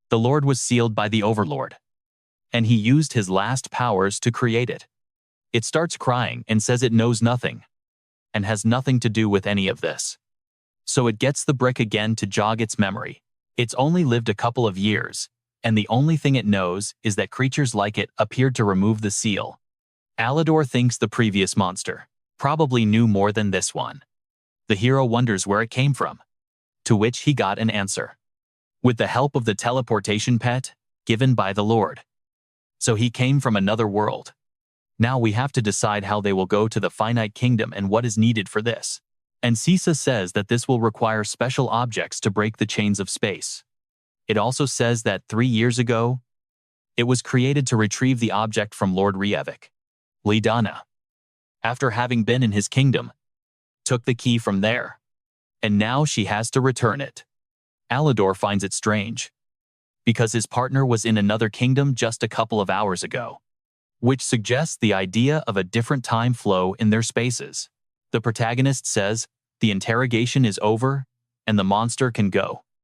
The Lord was sealed by the Overlord, and he used his last powers to create it. It starts crying and says it knows nothing, and has nothing to do with any of this. So it gets the brick again to jog its memory. It's only lived a couple of years, and the only thing it knows is that creatures like it appeared to remove the seal. Alador thinks the previous monster probably knew more than this one. The hero wonders where it came from, to which he got an answer. With the help of the teleportation pet given by the Lord. So he came from another world. Now we have to decide how they will go to the finite kingdom and what is needed for this. And Sisa says that this will require special objects to break the chains of space. It also says that 3 years ago, it was created to retrieve the object from Lord Ravik. LaDonna, after having been in his kingdom, took the key from there, and now she has to return it. Alador finds it strange, because his partner was in another kingdom just a couple of hours ago, which suggests the idea of a different time flow in their spaces. The protagonist says the interrogation is over and the monster can go.